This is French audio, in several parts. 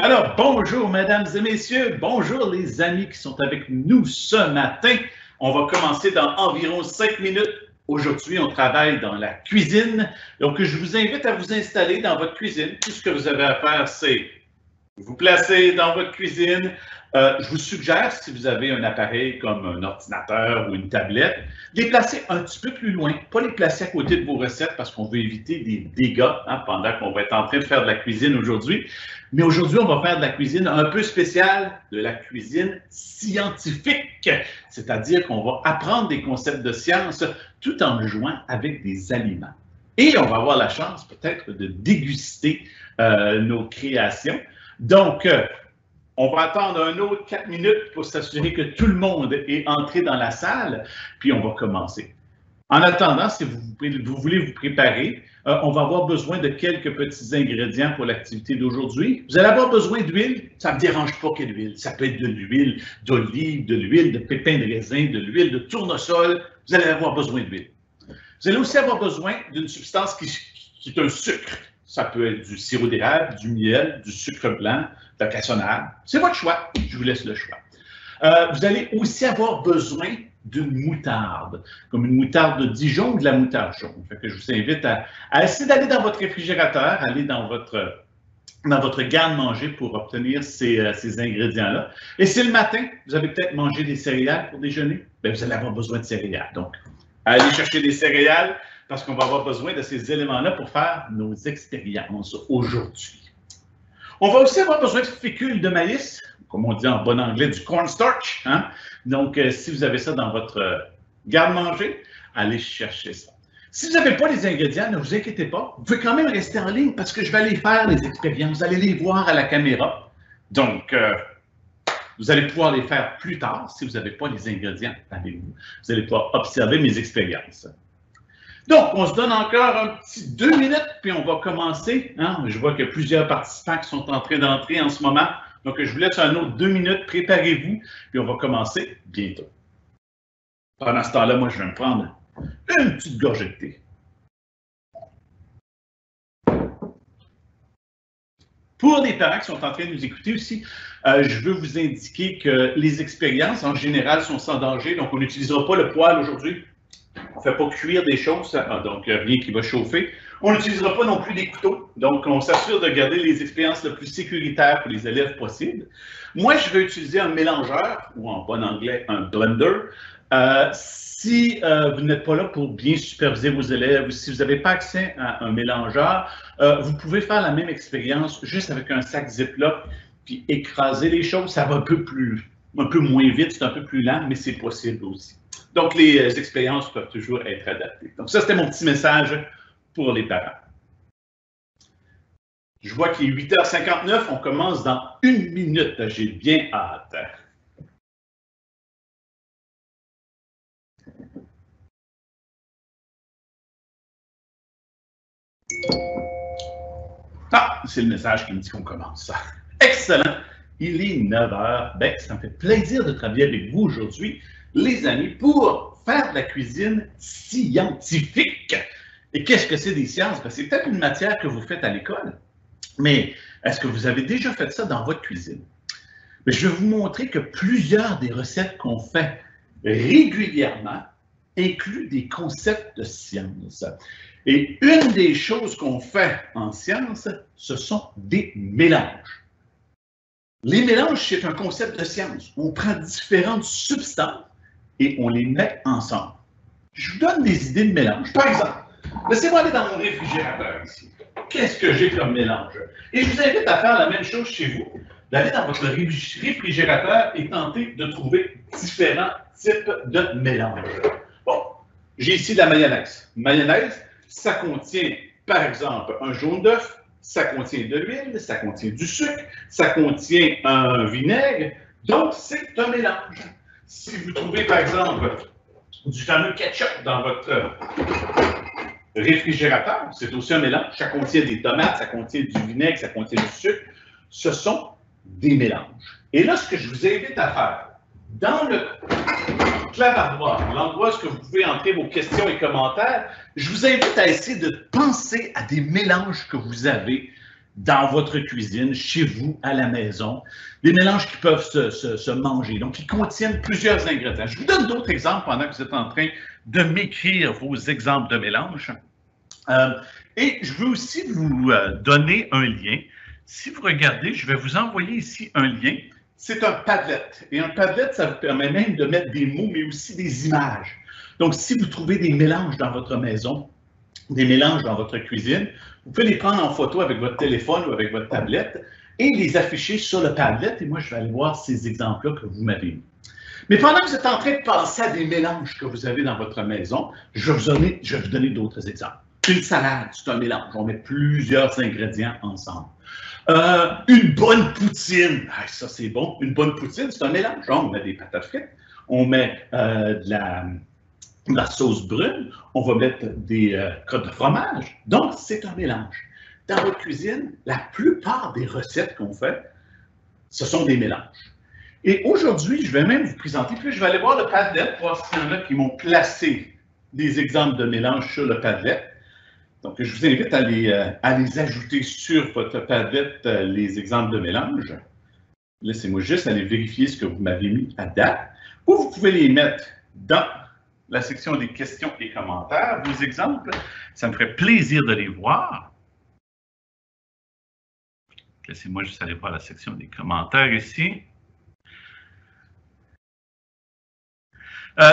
Alors, bonjour, mesdames et messieurs. Bonjour, les amis qui sont avec nous ce matin. On va commencer dans environ 5 minutes. Aujourd'hui, on travaille dans la cuisine. Donc, je vous invite à vous installer dans votre cuisine. Tout ce que vous avez à faire, c'est vous placer dans votre cuisine. Je vous suggère, si vous avez un appareil comme un ordinateur ou une tablette, de les placer un petit peu plus loin, pas les placer à côté de vos recettes parce qu'on veut éviter des dégâts pendant qu'on va être en train de faire de la cuisine aujourd'hui. Mais aujourd'hui, on va faire de la cuisine un peu spéciale, de la cuisine scientifique, c'est-à-dire qu'on va apprendre des concepts de science tout en le jouant avec des aliments. Et on va avoir la chance peut-être de déguster nos créations. Donc, on va attendre un autre 4 minutes pour s'assurer que tout le monde est entré dans la salle, puis on va commencer. En attendant, si vous voulez vous préparer, on va avoir besoin de quelques petits ingrédients pour l'activité d'aujourd'hui. Vous allez avoir besoin d'huile. Ça ne me dérange pas quelle huile. Ça peut être de l'huile d'olive, de l'huile de pépins de raisin, de l'huile de tournesol. Vous allez avoir besoin d'huile. Vous allez aussi avoir besoin d'une substance qui est un sucre. Ça peut être du sirop d'érable, du miel, du sucre blanc, de la cassonade. C'est votre choix. Je vous laisse le choix. Vous allez aussi avoir besoin d'une moutarde, comme une moutarde de Dijon ou de la moutarde jaune. Fait que je vous invite à essayer d'aller dans votre réfrigérateur, aller dans votre garde-manger pour obtenir ces ingrédients-là. Et si le matin, vous avez peut-être mangé des céréales pour déjeuner, bien, vous allez avoir besoin de céréales. Donc, allez chercher des céréales parce qu'on va avoir besoin de ces éléments-là pour faire nos expériences aujourd'hui. On va aussi avoir besoin de fécule de maïs, comme on dit en bon anglais, du cornstarch. Donc, si vous avez ça dans votre garde-manger, allez chercher ça. Si vous n'avez pas les ingrédients, ne vous inquiétez pas. Vous pouvez quand même rester en ligne parce que je vais aller faire les expériences. Vous allez les voir à la caméra. Donc, vous allez pouvoir les faire plus tard si vous n'avez pas les ingrédients avec vous. Vous allez pouvoir observer mes expériences. Donc, on se donne encore un petit 2 minutes, puis on va commencer. Je vois qu'il y a plusieurs participants qui sont en train d'entrer en ce moment. Donc, je vous laisse un autre 2 minutes. Préparez-vous, puis on va commencer bientôt. Pendant ce temps-là, moi, je vais me prendre une petite gorgée de thé. Pour les parents qui sont en train de nous écouter aussi, je veux vous indiquer que les expériences, en général, sont sans danger. Donc, on n'utilisera pas le poêle aujourd'hui. On ne fait pas cuire des choses, donc rien qui va chauffer. On n'utilisera pas non plus des couteaux. Donc, on s'assure de garder les expériences les plus sécuritaires pour les élèves possible. Moi, je vais utiliser un mélangeur, ou en bon anglais, un blender. Si vous n'êtes pas là pour bien superviser vos élèves, ou si vous n'avez pas accès à un mélangeur, vous pouvez faire la même expérience juste avec un sac Ziploc, puis écraser les choses. Ça va un peu moins vite, c'est un peu plus lent, mais c'est possible aussi. Donc, les expériences peuvent toujours être adaptées. Donc, ça, c'était mon petit message pour les parents. Je vois qu'il est 8h59, on commence dans 1 minute. J'ai bien hâte. Ah, c'est le message qui me dit qu'on commence. Excellent. Il est 9h. Ben, ça me fait plaisir de travailler avec vous aujourd'hui, les amis, pour faire de la cuisine scientifique. Et qu'est-ce que c'est des sciences? Ben, c'est peut-être une matière que vous faites à l'école, mais est-ce que vous avez déjà fait ça dans votre cuisine? Ben, je vais vous montrer que plusieurs des recettes qu'on fait régulièrement incluent des concepts de science. Et une des choses qu'on fait en science, ce sont des mélanges. Les mélanges, c'est un concept de science. On prend différentes substances et on les met ensemble. Je vous donne des idées de mélange. Par exemple, laissez-moi aller dans mon réfrigérateur ici. Qu'est-ce que j'ai comme mélange? Et je vous invite à faire la même chose chez vous. D'aller dans votre réfrigérateur et tenter de trouver différents types de mélanges. Bon, j'ai ici de la mayonnaise. Mayonnaise, ça contient, par exemple, un jaune d'œuf, ça contient de l'huile, ça contient du sucre, ça contient un vinaigre. Donc, c'est un mélange. Si vous trouvez, par exemple, du fameux ketchup dans votre réfrigérateur, c'est aussi un mélange. Ça contient des tomates, ça contient du vinaigre, ça contient du sucre. Ce sont des mélanges. Et là, ce que je vous invite à faire, dans le clavardoir, l'endroit où vous pouvez entrer vos questions et commentaires, je vous invite à essayer de penser à des mélanges que vous avez dans votre cuisine, chez vous, à la maison. Des mélanges qui peuvent se manger, donc qui contiennent plusieurs ingrédients. Je vous donne d'autres exemples pendant que vous êtes en train de m'écrire vos exemples de mélanges. Et je veux aussi vous donner un lien. Si vous regardez, je vais vous envoyer ici un lien. C'est un Padlet. Et un Padlet, ça vous permet même de mettre des mots, mais aussi des images. Donc, si vous trouvez des mélanges dans votre maison, des mélanges dans votre cuisine, vous pouvez les prendre en photo avec votre téléphone ou avec votre tablette et les afficher sur le Padlet. Et moi, je vais aller voir ces exemples-là que vous m'avez mis. Mais pendant que vous êtes en train de penser à des mélanges que vous avez dans votre maison, je vais vous donner d'autres exemples. Une salade, c'est un mélange. On met plusieurs ingrédients ensemble. Une bonne poutine, ah, ça c'est bon. Une bonne poutine, c'est un mélange. On met des patates frites, on met de la sauce brune, on va mettre des crottes de fromage. Donc, c'est un mélange. Dans votre cuisine, la plupart des recettes qu'on fait, ce sont des mélanges. Et aujourd'hui, je vais même vous présenter, puis je vais aller voir le Padlet, voir s'il y en a qui m'ont placé des exemples de mélanges sur le Padlet. Donc, je vous invite à les ajouter sur votre Padlet, les exemples de mélange. Laissez-moi juste aller vérifier ce que vous m'avez mis à date. Ou vous pouvez les mettre dans la section des questions et commentaires. Vos exemples, ça me ferait plaisir de les voir. Laissez-moi juste aller voir la section des commentaires ici.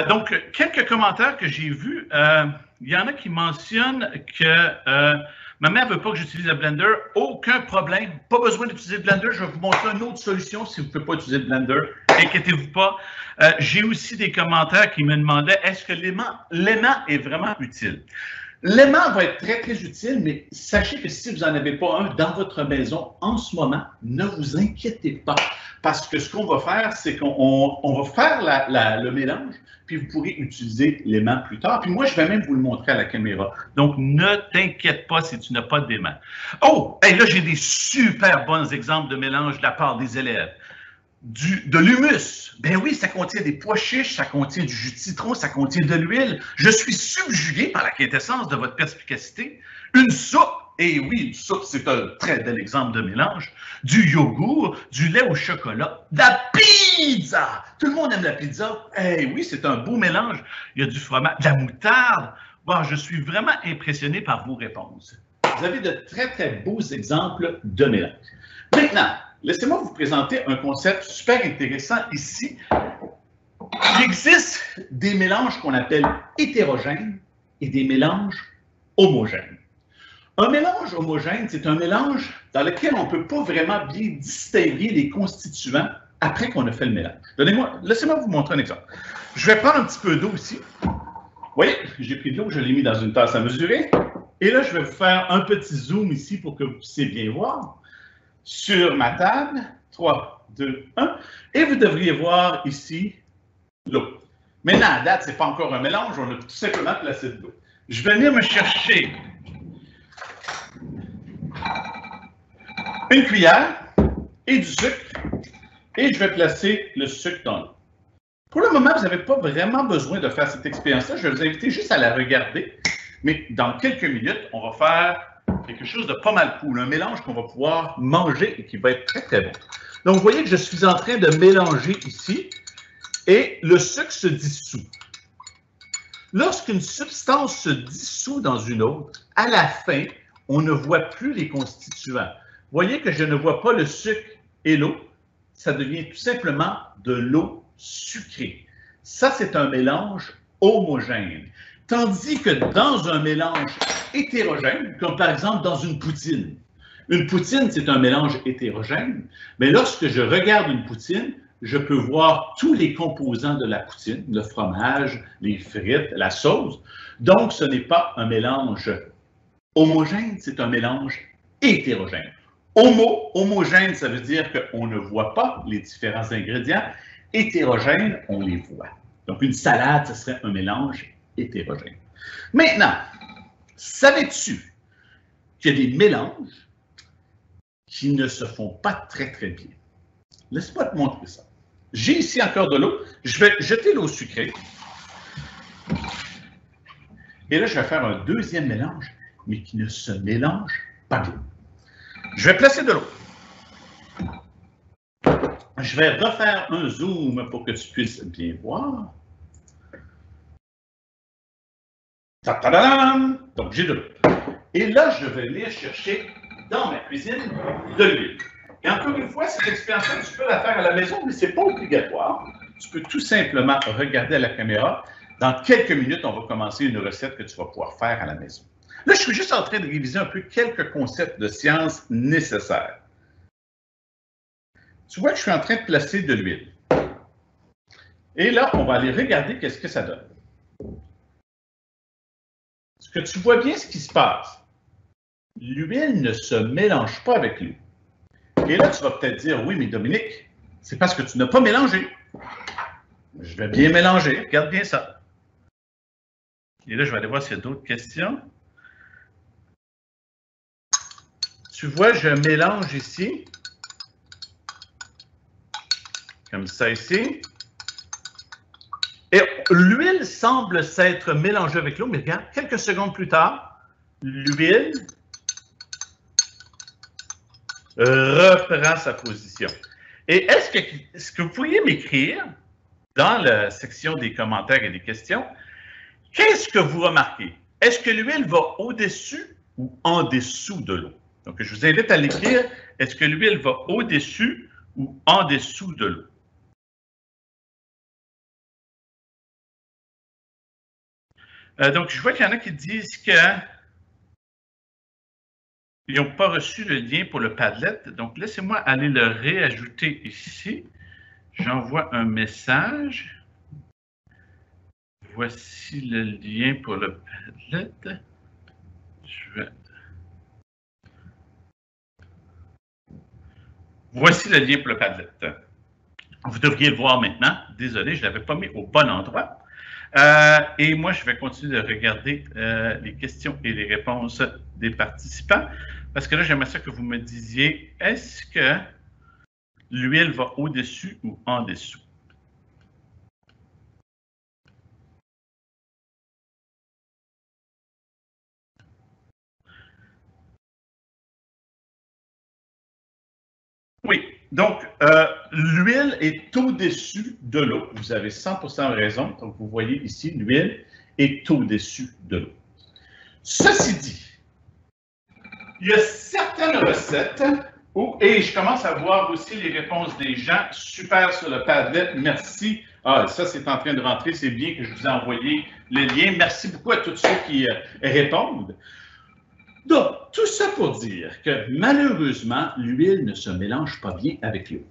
Donc, quelques commentaires que j'ai vus. Il y en a qui mentionnent que ma mère ne veut pas que j'utilise le Blender. Aucun problème. Pas besoin d'utiliser le Blender. Je vais vous montrer une autre solution si vous ne pouvez pas utiliser le Blender. Inquiétez-vous pas. J'ai aussi des commentaires qui me demandaient est-ce que l'aimant est vraiment utile? L'aimant va être très, très utile, mais sachez que si vous n'en avez pas un dans votre maison en ce moment, ne vous inquiétez pas. Parce que ce qu'on va faire, c'est qu'on va faire le mélange, puis vous pourrez utiliser l'aimant plus tard. Puis moi, je vais même vous le montrer à la caméra. Donc, ne t'inquiète pas si tu n'as pas d'aimant. Oh, et là, j'ai des super bons exemples de mélange de la part des élèves. De l'humus. Ben oui, ça contient des pois chiches, ça contient du jus de citron, ça contient de l'huile. Je suis subjugué par la quintessence de votre perspicacité. Une soupe. Et oui, une soupe, c'est un très bel exemple de mélange. Du yogourt, du lait au chocolat, de la pizza. Tout le monde aime la pizza. Eh oui, c'est un beau mélange. Il y a du fromage, de la moutarde. Bon, je suis vraiment impressionné par vos réponses. Vous avez de très, très beaux exemples de mélange. Maintenant, laissez-moi vous présenter un concept super intéressant ici. Il existe des mélanges qu'on appelle hétérogènes et des mélanges homogènes. Un mélange homogène, c'est un mélange dans lequel on ne peut pas vraiment bien distinguer les constituants après qu'on a fait le mélange. Laissez-moi vous montrer un exemple. Je vais prendre un petit peu d'eau ici. Vous voyez, j'ai pris de l'eau, je l'ai mis dans une tasse à mesurer. Et là, je vais vous faire un petit zoom ici pour que vous puissiez bien voir. Sur ma table, 3, 2, 1, et vous devriez voir ici l'eau. Maintenant, à date, ce n'est pas encore un mélange, on a tout simplement placé de l'eau. Je vais venir me chercher une cuillère et du sucre, et je vais placer le sucre dans l'eau. Pour le moment, vous n'avez pas vraiment besoin de faire cette expérience-là, je vais vous inviter juste à la regarder, mais dans quelques minutes, on va faire quelque chose de pas mal cool, un mélange qu'on va pouvoir manger et qui va être très, très bon. Donc, vous voyez que je suis en train de mélanger ici et le sucre se dissout. Lorsqu'une substance se dissout dans une autre, à la fin, on ne voit plus les constituants. Vous voyez que je ne vois pas le sucre et l'eau, ça devient tout simplement de l'eau sucrée. Ça, c'est un mélange homogène. Tandis que dans un mélange hétérogène, comme par exemple dans une poutine, c'est un mélange hétérogène, mais lorsque je regarde une poutine, je peux voir tous les composants de la poutine, le fromage, les frites, la sauce. Donc, ce n'est pas un mélange homogène, c'est un mélange hétérogène. Homogène, ça veut dire qu'on ne voit pas les différents ingrédients. Hétérogène, on les voit. Donc, une salade, ce serait un mélange hétérogène. Maintenant, savais-tu qu'il y a des mélanges qui ne se font pas très, très bien? Laisse-moi te montrer ça. J'ai ici encore de l'eau. Je vais jeter l'eau sucrée. Et là, je vais faire un deuxième mélange, mais qui ne se mélange pas bien. Je vais placer de l'eau. Je vais refaire un zoom pour que tu puisses bien voir. Ta-ta-da-dam! Donc, j'ai de l'eau. Et là, je vais venir chercher dans ma cuisine de l'huile. Et encore une fois, cette expérience-là, tu peux la faire à la maison, mais ce n'est pas obligatoire. Tu peux tout simplement regarder à la caméra. Dans quelques minutes, on va commencer une recette que tu vas pouvoir faire à la maison. Là, je suis juste en train de réviser un peu quelques concepts de science nécessaires. Tu vois que je suis en train de placer de l'huile. Et là, on va aller regarder qu'est-ce que ça donne. Est-ce que tu vois bien ce qui se passe? L'huile ne se mélange pas avec l'eau. Et là, tu vas peut-être dire, oui, mais Dominique, c'est parce que tu n'as pas mélangé. Je vais bien mélanger, regarde bien ça. Et là, je vais aller voir s'il y a d'autres questions. Tu vois, je mélange ici. Comme ça ici. Et l'huile semble s'être mélangée avec l'eau, mais regarde, quelques secondes plus tard, l'huile reprend sa position. Et est-ce que vous pourriez m'écrire dans la section des commentaires et des questions, qu'est-ce que vous remarquez? Est-ce que l'huile va au-dessus ou en dessous de l'eau? Donc, je vous invite à l'écrire. Est-ce que l'huile va au-dessus ou en dessous de l'eau? Donc, je vois qu'il y en a qui disent qu'ils n'ont pas reçu le lien pour le Padlet. Donc, laissez-moi aller le réajouter ici. J'envoie un message. Voici le lien pour le Padlet. Voici le lien pour le Padlet. Vous devriez le voir maintenant. Désolé, je ne l'avais pas mis au bon endroit. Et moi, je vais continuer de regarder les questions et les réponses des participants. Parce que là, j'aimerais ça que vous me disiez, est-ce que l'huile va au-dessus ou en dessous? Oui, donc l'huile est au-dessus de l'eau. Vous avez 100% raison. Donc, vous voyez ici, l'huile est au-dessus de l'eau. Ceci dit, il y a certaines recettes où, et je commence à voir aussi les réponses des gens, super sur le Padlet, merci. Ah, ça, c'est en train de rentrer, c'est bien que je vous ai envoyé le lien. Merci beaucoup à tous ceux qui répondent. Donc, tout ça pour dire que malheureusement, l'huile ne se mélange pas bien avec l'eau.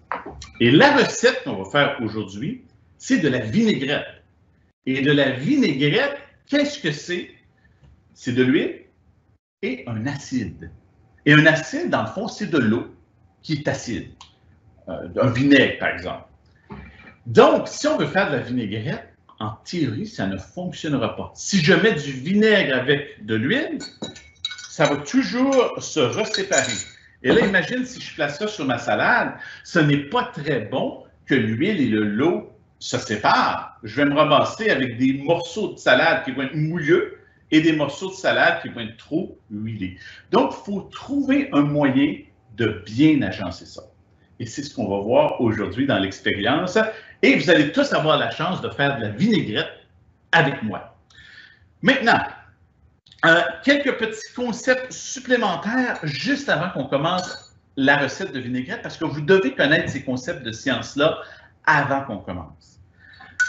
Et la recette qu'on va faire aujourd'hui, c'est de la vinaigrette. Et de la vinaigrette, qu'est-ce que c'est? C'est de l'huile et un acide. Et un acide, dans le fond, c'est de l'eau qui est acide. Un vinaigre, par exemple. Donc, si on veut faire de la vinaigrette, en théorie, ça ne fonctionnera pas. Si je mets du vinaigre avec de l'huile, ça va toujours se reséparer. Et là, imagine si je place ça sur ma salade, ce n'est pas très bon que l'huile et l'eau se séparent. Je vais me ramasser avec des morceaux de salade qui vont être mouilleux et des morceaux de salade qui vont être trop huilés. Donc, il faut trouver un moyen de bien agencer ça. Et c'est ce qu'on va voir aujourd'hui dans l'expérience. Et vous allez tous avoir la chance de faire de la vinaigrette avec moi. Maintenant, quelques petits concepts supplémentaires juste avant qu'on commence la recette de vinaigrette, parce que vous devez connaître ces concepts de science-là avant qu'on commence.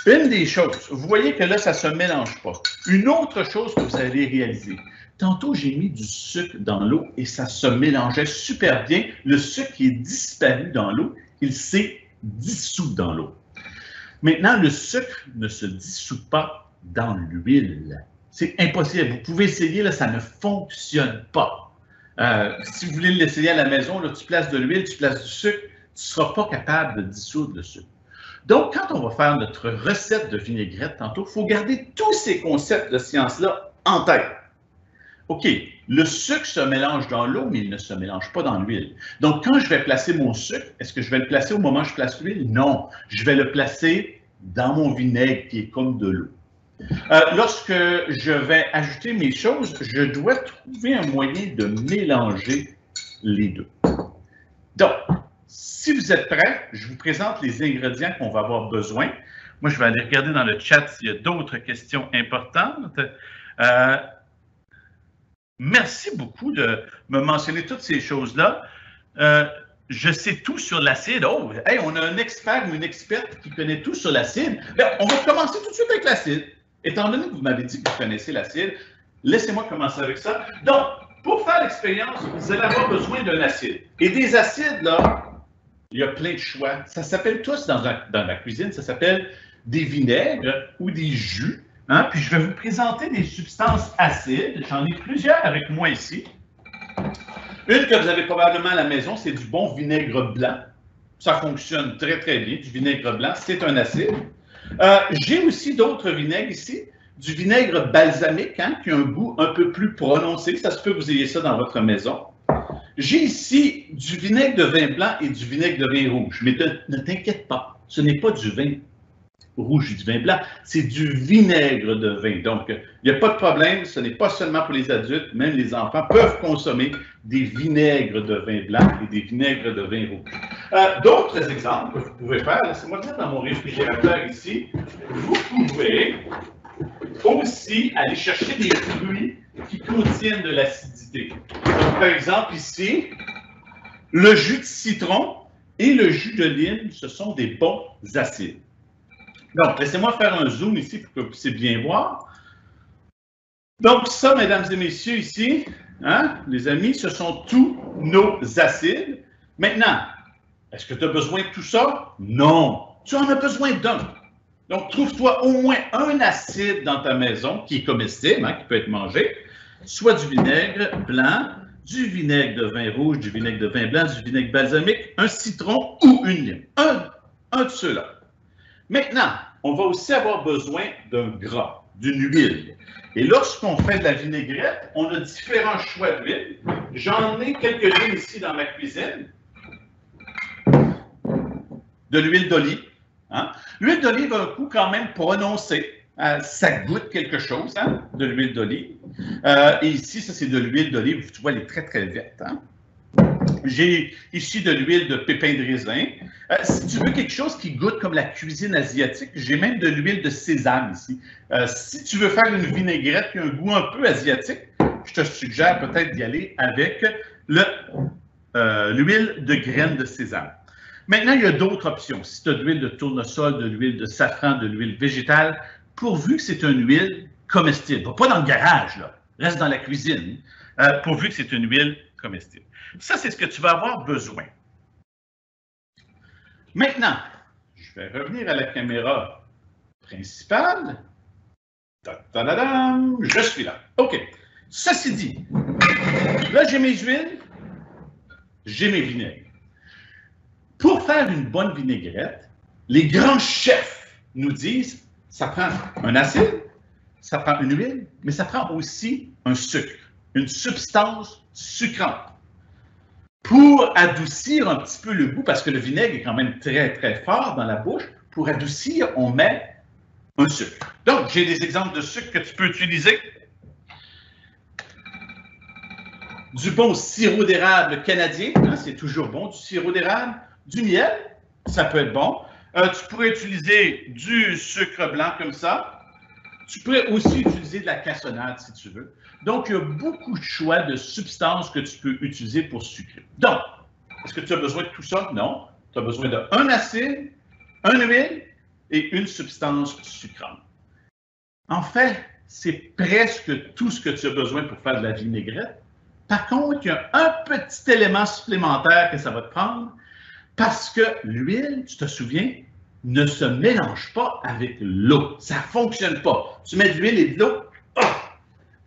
Une des choses, vous voyez que là, ça ne se mélange pas. Une autre chose que vous allez réaliser, tantôt, j'ai mis du sucre dans l'eau et ça se mélangeait super bien. Le sucre qui est disparu dans l'eau, il s'est dissous dans l'eau. Maintenant, le sucre ne se dissout pas dans l'huile. C'est impossible. Vous pouvez essayer, là, ça ne fonctionne pas. Si vous voulez l'essayer à la maison, là, tu places de l'huile, tu places du sucre, tu ne seras pas capable de dissoudre le sucre. Donc, quand on va faire notre recette de vinaigrette tantôt, il faut garder tous ces concepts de science-là en tête. OK, le sucre se mélange dans l'eau, mais il ne se mélange pas dans l'huile. Donc, quand je vais placer mon sucre, est-ce que je vais le placer au moment où je place l'huile? Non, je vais le placer dans mon vinaigre qui est comme de l'eau. Lorsque je vais ajouter mes choses, je dois trouver un moyen de mélanger les deux. Donc, si vous êtes prêts, je vous présente les ingrédients qu'on va avoir besoin. Moi, je vais aller regarder dans le chat s'il y a d'autres questions importantes. Merci beaucoup de me mentionner toutes ces choses-là. Je sais tout sur l'acide. Oh, hey, on a un expert ou une experte qui connaît tout sur l'acide. On va commencer tout de suite avec l'acide. Étant donné que vous m'avez dit que vous connaissez l'acide, laissez-moi commencer avec ça. Donc, pour faire l'expérience, vous allez avoir besoin d'un acide. Et des acides, là, il y a plein de choix. Ça s'appelle tous dans la cuisine, ça s'appelle des vinaigres ou des jus. Hein? Puis je vais vous présenter des substances acides. J'en ai plusieurs avec moi ici. Une que vous avez probablement à la maison, c'est du bon vinaigre blanc. Ça fonctionne très, très bien. Du vinaigre blanc, c'est un acide. J'ai aussi d'autres vinaigres ici. Du vinaigre balsamique, hein, qui a un goût un peu plus prononcé. Ça se peut que vous ayez ça dans votre maison. J'ai ici du vinaigre de vin blanc et du vinaigre de vin rouge. Mais ne t'inquiète pas, ce n'est pas du vin rouge et du vin blanc, c'est du vinaigre de vin. Donc, il n'y a pas de problème, ce n'est pas seulement pour les adultes, même les enfants peuvent consommer des vinaigres de vin blanc et des vinaigres de vin rouge. D'autres exemples que vous pouvez faire, laissez-moi le mettre dans mon réfrigérateur ici, vous pouvez aussi aller chercher des fruits qui contiennent de l'acidité. Donc, par exemple, ici, le jus de citron et le jus de lime, ce sont des bons acides. Donc, laissez-moi faire un zoom ici pour que vous puissiez bien voir. Donc, ça, mesdames et messieurs, ici, hein, les amis, ce sont tous nos acides. Maintenant, est-ce que tu as besoin de tout ça? Non. Tu en as besoin d'un. Donc, trouve-toi au moins un acide dans ta maison qui est comestible, hein, qui peut être mangé, soit du vinaigre blanc, du vinaigre de vin rouge, du vinaigre de vin blanc, du vinaigre balsamique, un citron ou une lime. Un de ceux-là. Maintenant, on va aussi avoir besoin d'un gras, d'une huile. Et lorsqu'on fait de la vinaigrette, on a différents choix d'huile. J'en ai quelques-unes ici dans ma cuisine. De l'huile d'olive. Hein? L'huile d'olive a un goût quand même prononcé. Ça goûte quelque chose, hein, de l'huile d'olive. Et ici, ça, c'est de l'huile d'olive. Tu vois, elle est très, très verte. Hein? J'ai ici de l'huile de pépins de raisin. Si tu veux quelque chose qui goûte comme la cuisine asiatique, j'ai même de l'huile de sésame ici. Si tu veux faire une vinaigrette qui a un goût un peu asiatique, je te suggère peut-être d'y aller avec l'huile de graines de sésame. Maintenant, il y a d'autres options. Si tu as de l'huile de tournesol, de l'huile de safran, de l'huile végétale, pourvu que c'est une huile comestible. Pas dans le garage, là. Reste dans la cuisine, pourvu que c'est une huile comestible. Ça, c'est ce que tu vas avoir besoin. Maintenant, je vais revenir à la caméra principale. Ta-ta-da-dam, je suis là. OK. Ceci dit, là, j'ai mes huiles, j'ai mes vinaigres. Pour faire une bonne vinaigrette, les grands chefs nous disent, ça prend un acide, ça prend une huile, mais ça prend aussi un sucre, une substance sucrante. Pour adoucir un petit peu le goût, parce que le vinaigre est quand même très, très fort dans la bouche, pour adoucir, on met un sucre. Donc, j'ai des exemples de sucre que tu peux utiliser. Du bon sirop d'érable canadien, hein, c'est toujours bon, du sirop d'érable. Du miel, ça peut être bon. Tu pourrais utiliser du sucre blanc comme ça. Tu pourrais aussi utiliser de la cassonade si tu veux. Donc, il y a beaucoup de choix de substances que tu peux utiliser pour sucrer. Donc, est-ce que tu as besoin de tout ça? Non. Tu as besoin d'un acide, un huile et une substance sucrante. En fait, c'est presque tout ce que tu as besoin pour faire de la vinaigrette. Par contre, il y a un petit élément supplémentaire que ça va te prendre parce que l'huile, tu te souviens, ne se mélange pas avec l'eau. Ça ne fonctionne pas. Tu mets de l'huile et de l'eau,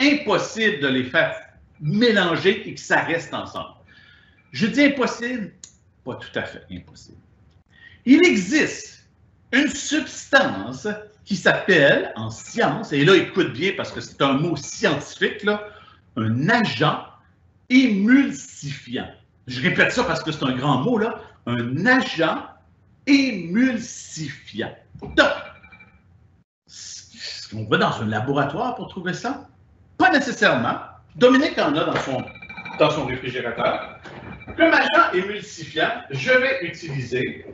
impossible de les faire mélanger et que ça reste ensemble. Je dis impossible, pas tout à fait impossible. Il existe une substance qui s'appelle, en science, et là, écoute bien parce que c'est un mot scientifique, là, un agent émulsifiant. Je répète ça parce que c'est un grand mot, là. Un agent émulsifiant. Donc, est-ce qu'on va dans un laboratoire pour trouver ça? Pas nécessairement. Dominique en a dans son réfrigérateur. Comme agent émulsifiant, je vais utiliser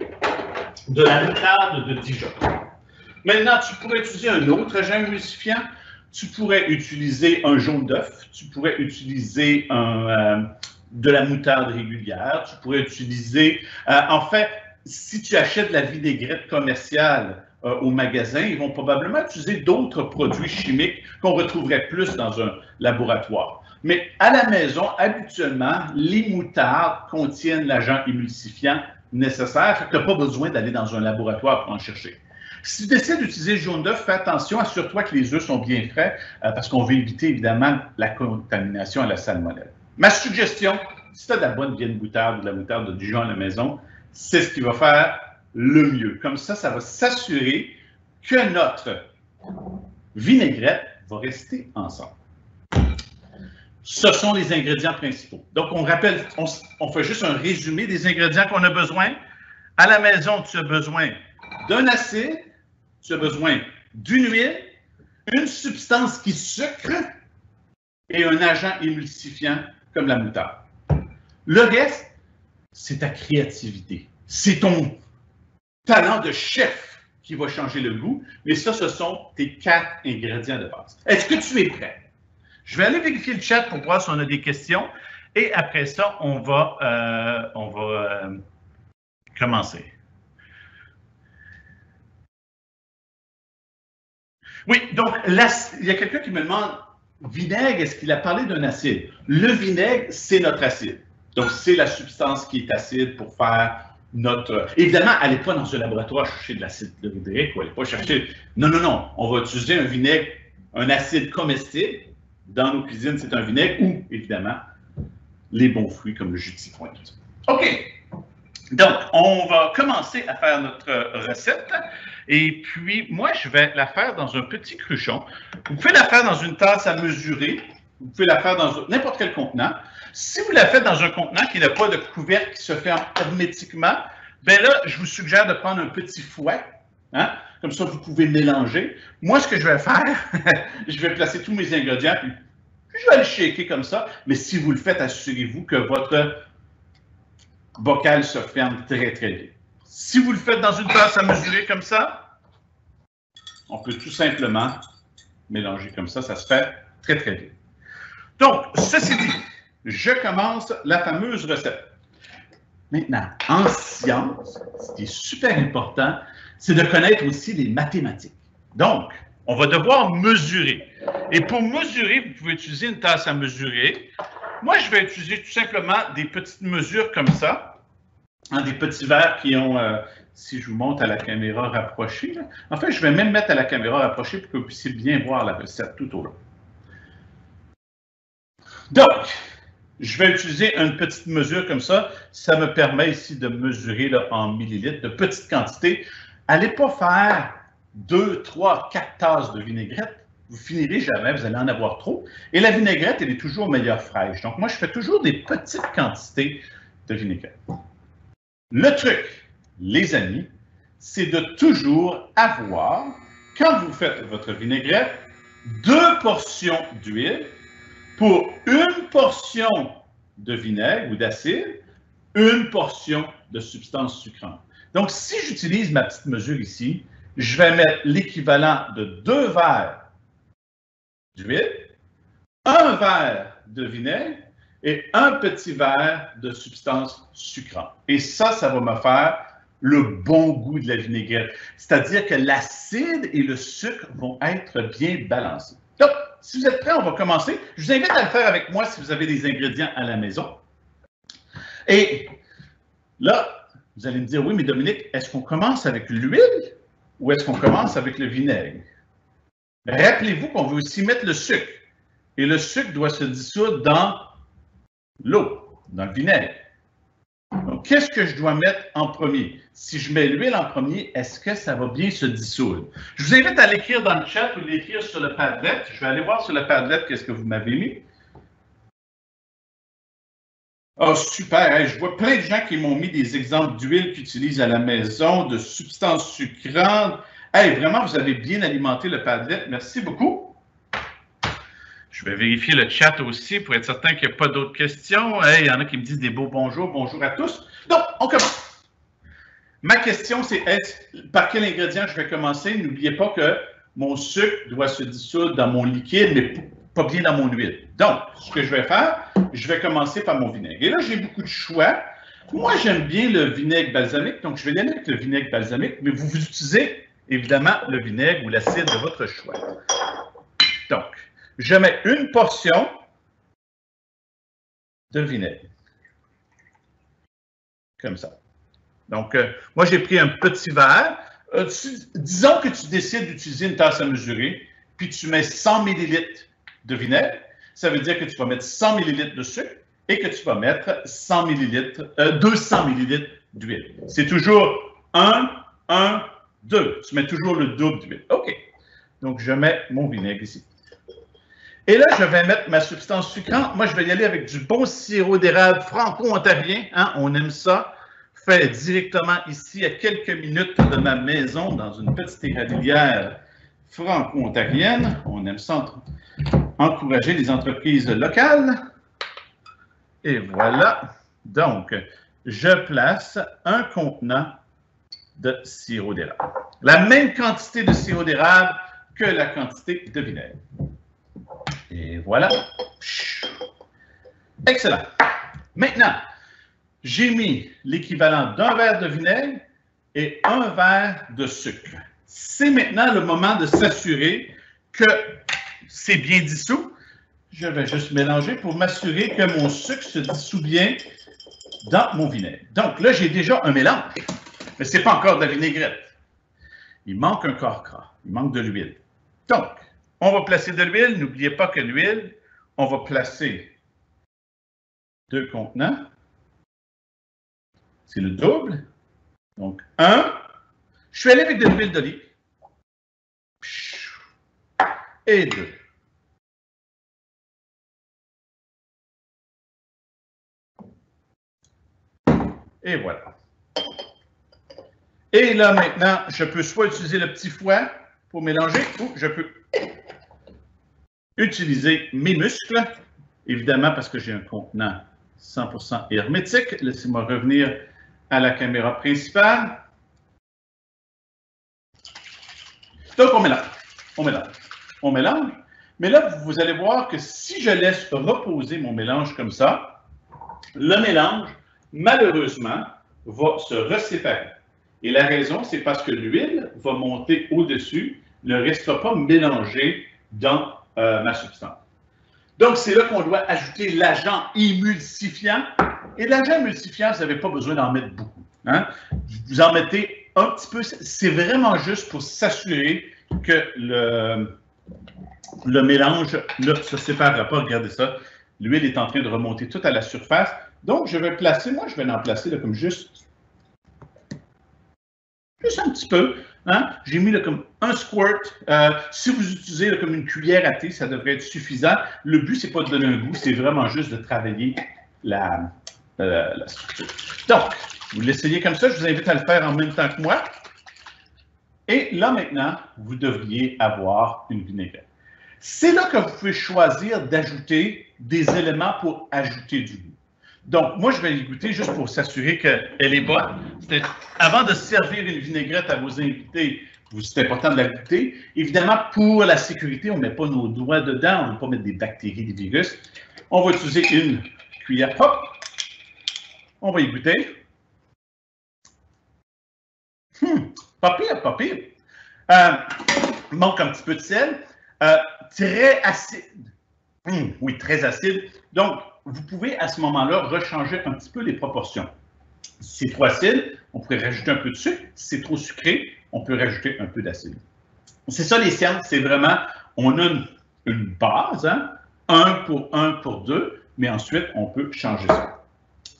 de la moutarde de Dijon. Maintenant, tu pourrais utiliser un autre agent émulsifiant. Tu pourrais utiliser un jaune d'œuf. Tu pourrais utiliser de la moutarde régulière. Tu pourrais utiliser... en fait, si tu achètes de la vinaigrette commerciale au magasin, ils vont probablement utiliser d'autres produits chimiques qu'on retrouverait plus dans un laboratoire. Mais à la maison, habituellement, les moutardes contiennent l'agent émulsifiant nécessaire, fait que tu n'as pas besoin d'aller dans un laboratoire pour en chercher. Si tu décides d'utiliser le jaune d'œuf, fais attention, assure-toi que les œufs sont bien frais, parce qu'on veut éviter évidemment la contamination à la salmonelle. Ma suggestion, si tu as de la bonne vieille moutarde ou de la moutarde de Dijon à la maison, c'est ce qui va faire le mieux. Comme ça va s'assurer que notre vinaigrette va rester ensemble. Ce sont les ingrédients principaux. Donc, on rappelle, on fait juste un résumé des ingrédients qu'on a besoin. À la maison, tu as besoin d'un acide, tu as besoin d'une huile, une substance qui sucre et un agent émulsifiant comme la moutarde. Le reste, c'est ta créativité. C'est ton talent de chef qui va changer le goût, mais ça, ce sont tes 4 ingrédients de base. Est-ce que tu es prêt? Je vais aller vérifier le chat pour voir si on a des questions. Et après ça, on va commencer. Oui, donc, il y a quelqu'un qui me demande, vinaigre, est-ce qu'il a parlé d'un acide? Le vinaigre, c'est notre acide. Donc, c'est la substance qui est acide pour faire notre... Évidemment, allez pas dans un laboratoire chercher de l'acide chlorhydrique ou allez pas chercher... Non, non, non. On va utiliser un vinaigre, un acide comestible. Dans nos cuisines, c'est un vinaigre ou, évidemment, les bons fruits comme le jus de citron et tout ça. OK. Donc, on va commencer à faire notre recette. Et puis, moi, je vais la faire dans un petit cruchon. Vous pouvez la faire dans une tasse à mesurer. Vous pouvez la faire dans n'importe quel contenant. Si vous la faites dans un contenant qui n'a pas de couvercle qui se ferme hermétiquement, bien là, je vous suggère de prendre un petit fouet. Hein? Comme ça, vous pouvez mélanger. Moi, ce que je vais faire, je vais placer tous mes ingrédients, puis je vais le shaker comme ça. Mais si vous le faites, assurez-vous que votre bocal se ferme très, très vite. Si vous le faites dans une tasse à mesurer comme ça, on peut tout simplement mélanger comme ça. Ça se fait très, très vite. Donc, ceci dit, je commence la fameuse recette. Maintenant, en science, ce qui est super important, c'est de connaître aussi les mathématiques. Donc, on va devoir mesurer. Et pour mesurer, vous pouvez utiliser une tasse à mesurer. Moi, je vais utiliser tout simplement des petites mesures comme ça, hein, des petits verres qui ont, si je vous montre à la caméra rapprochée, là. En fait, je vais même mettre à la caméra rapprochée pour que vous puissiez bien voir la recette tout au long. Donc, je vais utiliser une petite mesure comme ça. Ça me permet ici de mesurer là, en millilitres, de petites quantités. Allez pas faire 2, 3, 4 tasses de vinaigrette. Vous finirez jamais, vous allez en avoir trop. Et la vinaigrette, elle est toujours meilleure fraîche. Donc, moi, je fais toujours des petites quantités de vinaigrette. Le truc, les amis, c'est de toujours avoir, quand vous faites votre vinaigrette, 2 portions d'huile pour 1 portion de vinaigre ou d'acide, 1 portion de substance sucrante. Donc, si j'utilise ma petite mesure ici, je vais mettre l'équivalent de 2 verres d'huile, 1 verre de vinaigre et 1 petit verre de substance sucrante. Et ça va me faire le bon goût de la vinaigrette. C'est-à-dire que l'acide et le sucre vont être bien balancés. Donc, si vous êtes prêts, on va commencer. Je vous invite à le faire avec moi si vous avez des ingrédients à la maison. Et là, vous allez me dire, oui, mais Dominique, est-ce qu'on commence avec l'huile ou est-ce qu'on commence avec le vinaigre? Rappelez-vous qu'on veut aussi mettre le sucre. Et le sucre doit se dissoudre dans l'eau, dans le vinaigre. Donc, qu'est-ce que je dois mettre en premier? Si je mets l'huile en premier, est-ce que ça va bien se dissoudre? Je vous invite à l'écrire dans le chat ou l'écrire sur le Padlet. Je vais aller voir sur le Padlet qu'est-ce que vous m'avez mis. Oh, super! Hein? Je vois plein de gens qui m'ont mis des exemples d'huile qu'ils utilisent à la maison, de substances sucrantes. Hey, vraiment, vous avez bien alimenté le Padlet. Merci beaucoup. Je vais vérifier le chat aussi pour être certain qu'il n'y a pas d'autres questions. Il y en a qui me disent des beaux bonjours. Bonjour à tous. Donc, on commence. Ma question, c'est par quel ingrédient je vais commencer? N'oubliez pas que mon sucre doit se dissoudre dans mon liquide, mais pas bien dans mon huile. Donc, ce que je vais faire, je vais commencer par mon vinaigre. Et là, j'ai beaucoup de choix. Moi, j'aime bien le vinaigre balsamique, donc je vais y aller avec le vinaigre balsamique, mais vous utilisez évidemment le vinaigre ou l'acide de votre choix. Donc, je mets une portion de vinaigre. Comme ça. Donc, moi, j'ai pris un petit verre. Disons que tu décides d'utiliser une tasse à mesurer, puis tu mets 100 ml de vinaigre. Ça veut dire que tu vas mettre 100 ml de sucre et que tu vas mettre 200 ml d'huile. C'est toujours 1, 1, 2. Tu mets toujours le double d'huile. OK. Donc, je mets mon vinaigre ici. Et là, je vais mettre ma substance sucrante. Moi, je vais y aller avec du bon sirop d'érable franco-ontarien. Hein? On aime ça. Fait directement ici, à quelques minutes de ma maison, dans une petite érablière franco-ontarienne. On aime ça encourager les entreprises locales. Et voilà. Donc, je place un contenant de sirop d'érable. La même quantité de sirop d'érable que la quantité de vinaigre. Et voilà. Excellent. Maintenant, j'ai mis l'équivalent d'un verre de vinaigre et un verre de sucre. C'est maintenant le moment de s'assurer que c'est bien dissous. Je vais juste mélanger pour m'assurer que mon sucre se dissout bien dans mon vinaigre. Donc là, j'ai déjà un mélange, mais ce n'est pas encore de la vinaigrette. Il manque un corps gras, il manque de l'huile. Donc, on va placer de l'huile. N'oubliez pas que l'huile, on va placer 2 contenants. C'est le double. Donc, 1. Je suis allé avec de l'huile d'olive. Et 2. Et voilà. Et là, maintenant, je peux soit utiliser le petit fouet pour mélanger ou je peux utiliser mes muscles, évidemment parce que j'ai un contenant 100% hermétique. Laissez-moi revenir à la caméra principale. Donc, on mélange, on mélange, on mélange. Mais là, vous allez voir que si je laisse reposer mon mélange comme ça, le mélange, malheureusement, va se reséparer. Et la raison, c'est parce que l'huile va monter au-dessus, ne restera pas mélangée dans ma substance. Donc, c'est là qu'on doit ajouter l'agent émulsifiant. Et l'agent émulsifiant, vous n'avez pas besoin d'en mettre beaucoup. Hein? Vous en mettez un petit peu. C'est vraiment juste pour s'assurer que le mélange ne se séparera pas. Regardez ça. L'huile est en train de remonter tout à la surface. Donc, je vais placer, moi, je vais en placer là, comme juste un petit peu. Hein? J'ai mis là, comme un squirt. Si vous utilisez là, comme une cuillère à thé, ça devrait être suffisant. Le but, ce n'est pas de donner un goût, c'est vraiment juste de travailler la structure. Donc, vous l'essayez comme ça. Je vous invite à le faire en même temps que moi. Et là, maintenant, vous devriez avoir une vinaigrette. C'est là que vous pouvez choisir d'ajouter des éléments pour ajouter du goût. Donc, moi, je vais y goûter juste pour s'assurer qu'elle est bonne. Avant de servir une vinaigrette à vos invités, c'est important de la goûter. Évidemment, pour la sécurité, on ne met pas nos doigts dedans, on ne veut pas mettre des bactéries, des virus. On va utiliser une cuillère pop. On va y goûter. Pas pire, pas pire. Il manque un petit peu de sel. Très acide. Oui, très acide. Donc, vous pouvez à ce moment-là rechanger un petit peu les proportions. Si c'est trop acide, on pourrait rajouter un peu de sucre. Si c'est trop sucré, on peut rajouter un peu d'acide. C'est ça les sciences, c'est vraiment, on a une base, hein? 1 pour 2, mais ensuite, on peut changer ça.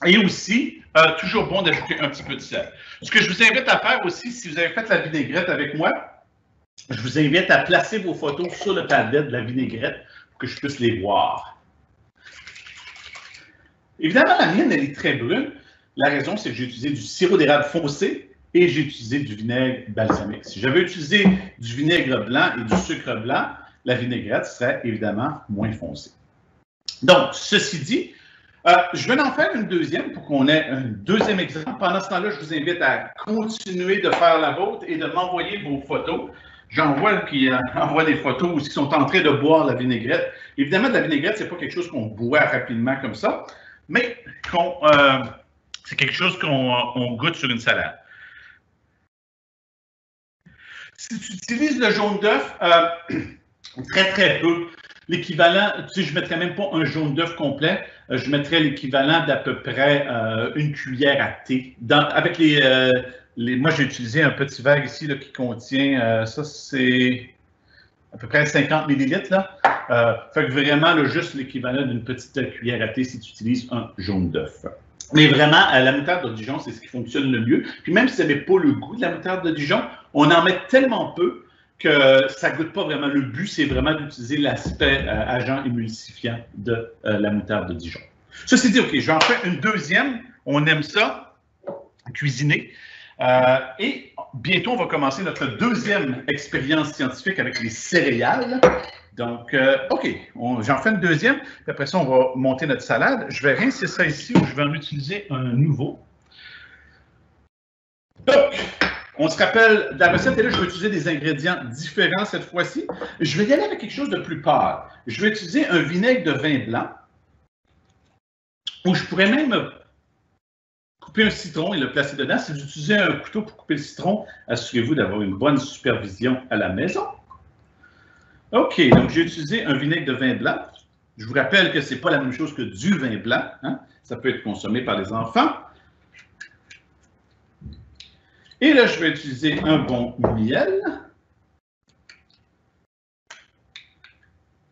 Et aussi, toujours bon d'ajouter un petit peu de sel. Ce que je vous invite à faire aussi, si vous avez fait la vinaigrette avec moi, je vous invite à placer vos photos sur le tablette de la vinaigrette pour que je puisse les voir. Évidemment, la mienne, elle est très brune. La raison, c'est que j'ai utilisé du sirop d'érable foncé et j'ai utilisé du vinaigre balsamique. Si j'avais utilisé du vinaigre blanc et du sucre blanc, la vinaigrette serait évidemment moins foncée. Donc, ceci dit, je vais en faire une deuxième pour qu'on ait un deuxième exemple. Pendant ce temps-là, je vous invite à continuer de faire la vôtre et de m'envoyer vos photos. J'en vois qui envoient des photos où ils sont en train de boire la vinaigrette. Évidemment, de la vinaigrette, ce n'est pas quelque chose qu'on boit rapidement comme ça, mais c'est quelque chose qu'on goûte sur une salade. Si tu utilises le jaune d'œuf, très, très peu. L'équivalent, tu sais, je ne mettrais même pas un jaune d'œuf complet, je mettrais l'équivalent d'à peu près une cuillère à thé. Avec moi, j'ai utilisé un petit verre ici là, qui contient, ça c'est à peu près 50 millilitres. Là. Fait que vraiment, là, juste l'équivalent d'une petite cuillère à thé si tu utilises un jaune d'œuf. Mais vraiment, la moutarde de Dijon, c'est ce qui fonctionne le mieux. Puis même si vous n'avez pas le goût de la moutarde de Dijon, on en met tellement peu que ça ne goûte pas vraiment. Le but, c'est vraiment d'utiliser l'aspect agent émulsifiant de la moutarde de Dijon. Ceci dit, OK, je vais en faire une deuxième. On aime ça, cuisiner. Et bientôt, on va commencer notre deuxième expérience scientifique avec les céréales. Donc, OK, j'en fais une deuxième. Puis après ça, on va monter notre salade. Je vais rincer ça ici où je vais en utiliser un nouveau. Donc, on se rappelle de la recette, et là, je vais utiliser des ingrédients différents cette fois-ci. Je vais y aller avec quelque chose de plus pâle. Je vais utiliser un vinaigre de vin blanc, où je pourrais même couper un citron et le placer dedans. Si vous utilisez un couteau pour couper le citron, assurez-vous d'avoir une bonne supervision à la maison. OK, donc j'ai utilisé un vinaigre de vin blanc. Je vous rappelle que ce n'est pas la même chose que du vin blanc. Hein? Ça peut être consommé par les enfants. Et là, je vais utiliser un bon miel.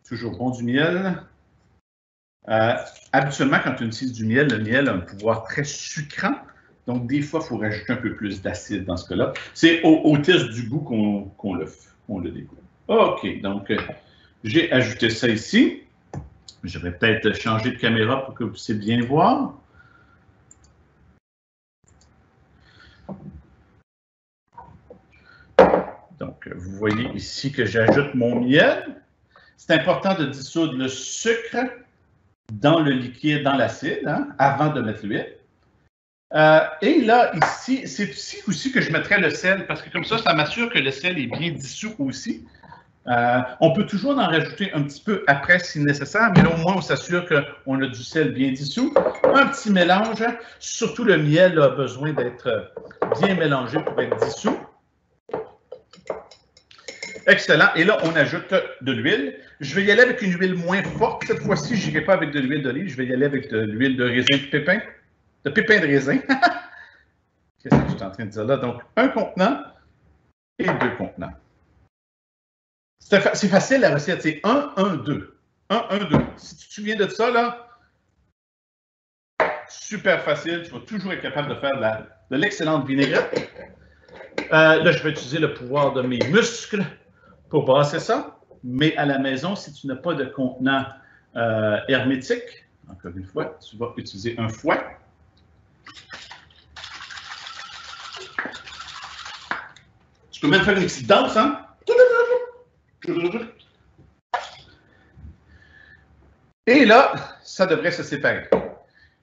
Toujours bon du miel. Habituellement, quand on utilise du miel, le miel a un pouvoir très sucrant. Donc, des fois, il faut rajouter un peu plus d'acide dans ce cas-là. C'est au test du goût qu'on le découvre. OK, donc, j'ai ajouté ça ici. Je vais peut-être changer de caméra pour que vous puissiez bien voir. Donc, vous voyez ici que j'ajoute mon miel. C'est important de dissoudre le sucre dans le liquide, dans l'acide, hein, avant de mettre l'huile. Et là, ici, c'est ici aussi que je mettrai le sel, parce que comme ça m'assure que le sel est bien dissous aussi. On peut toujours en rajouter un petit peu après si nécessaire, mais là, au moins, on s'assure qu'on a du sel bien dissous. Un petit mélange, surtout le miel a besoin d'être bien mélangé pour être dissous. Excellent. Et là, on ajoute de l'huile. Je vais y aller avec une huile moins forte. Cette fois-ci, je n'irai pas avec de l'huile d'olive. Je vais y aller avec de l'huile de raisin de pépin. De pépin de raisin. Qu'est-ce que je suis en train de dire là? Donc, un contenant et deux contenants. C'est facile la recette. C'est 1, 1, 2. 1, 1, 2. Si tu te souviens de ça, là, super facile. Tu vas toujours être capable de faire de l'excellente vinaigrette. Là, je vais utiliser le pouvoir de mes muscles pour brasser ça, mais à la maison, si tu n'as pas de contenant hermétique, encore une fois, tu vas utiliser un fouet. Tu peux même faire une petite danse, hein? Et là, ça devrait se séparer.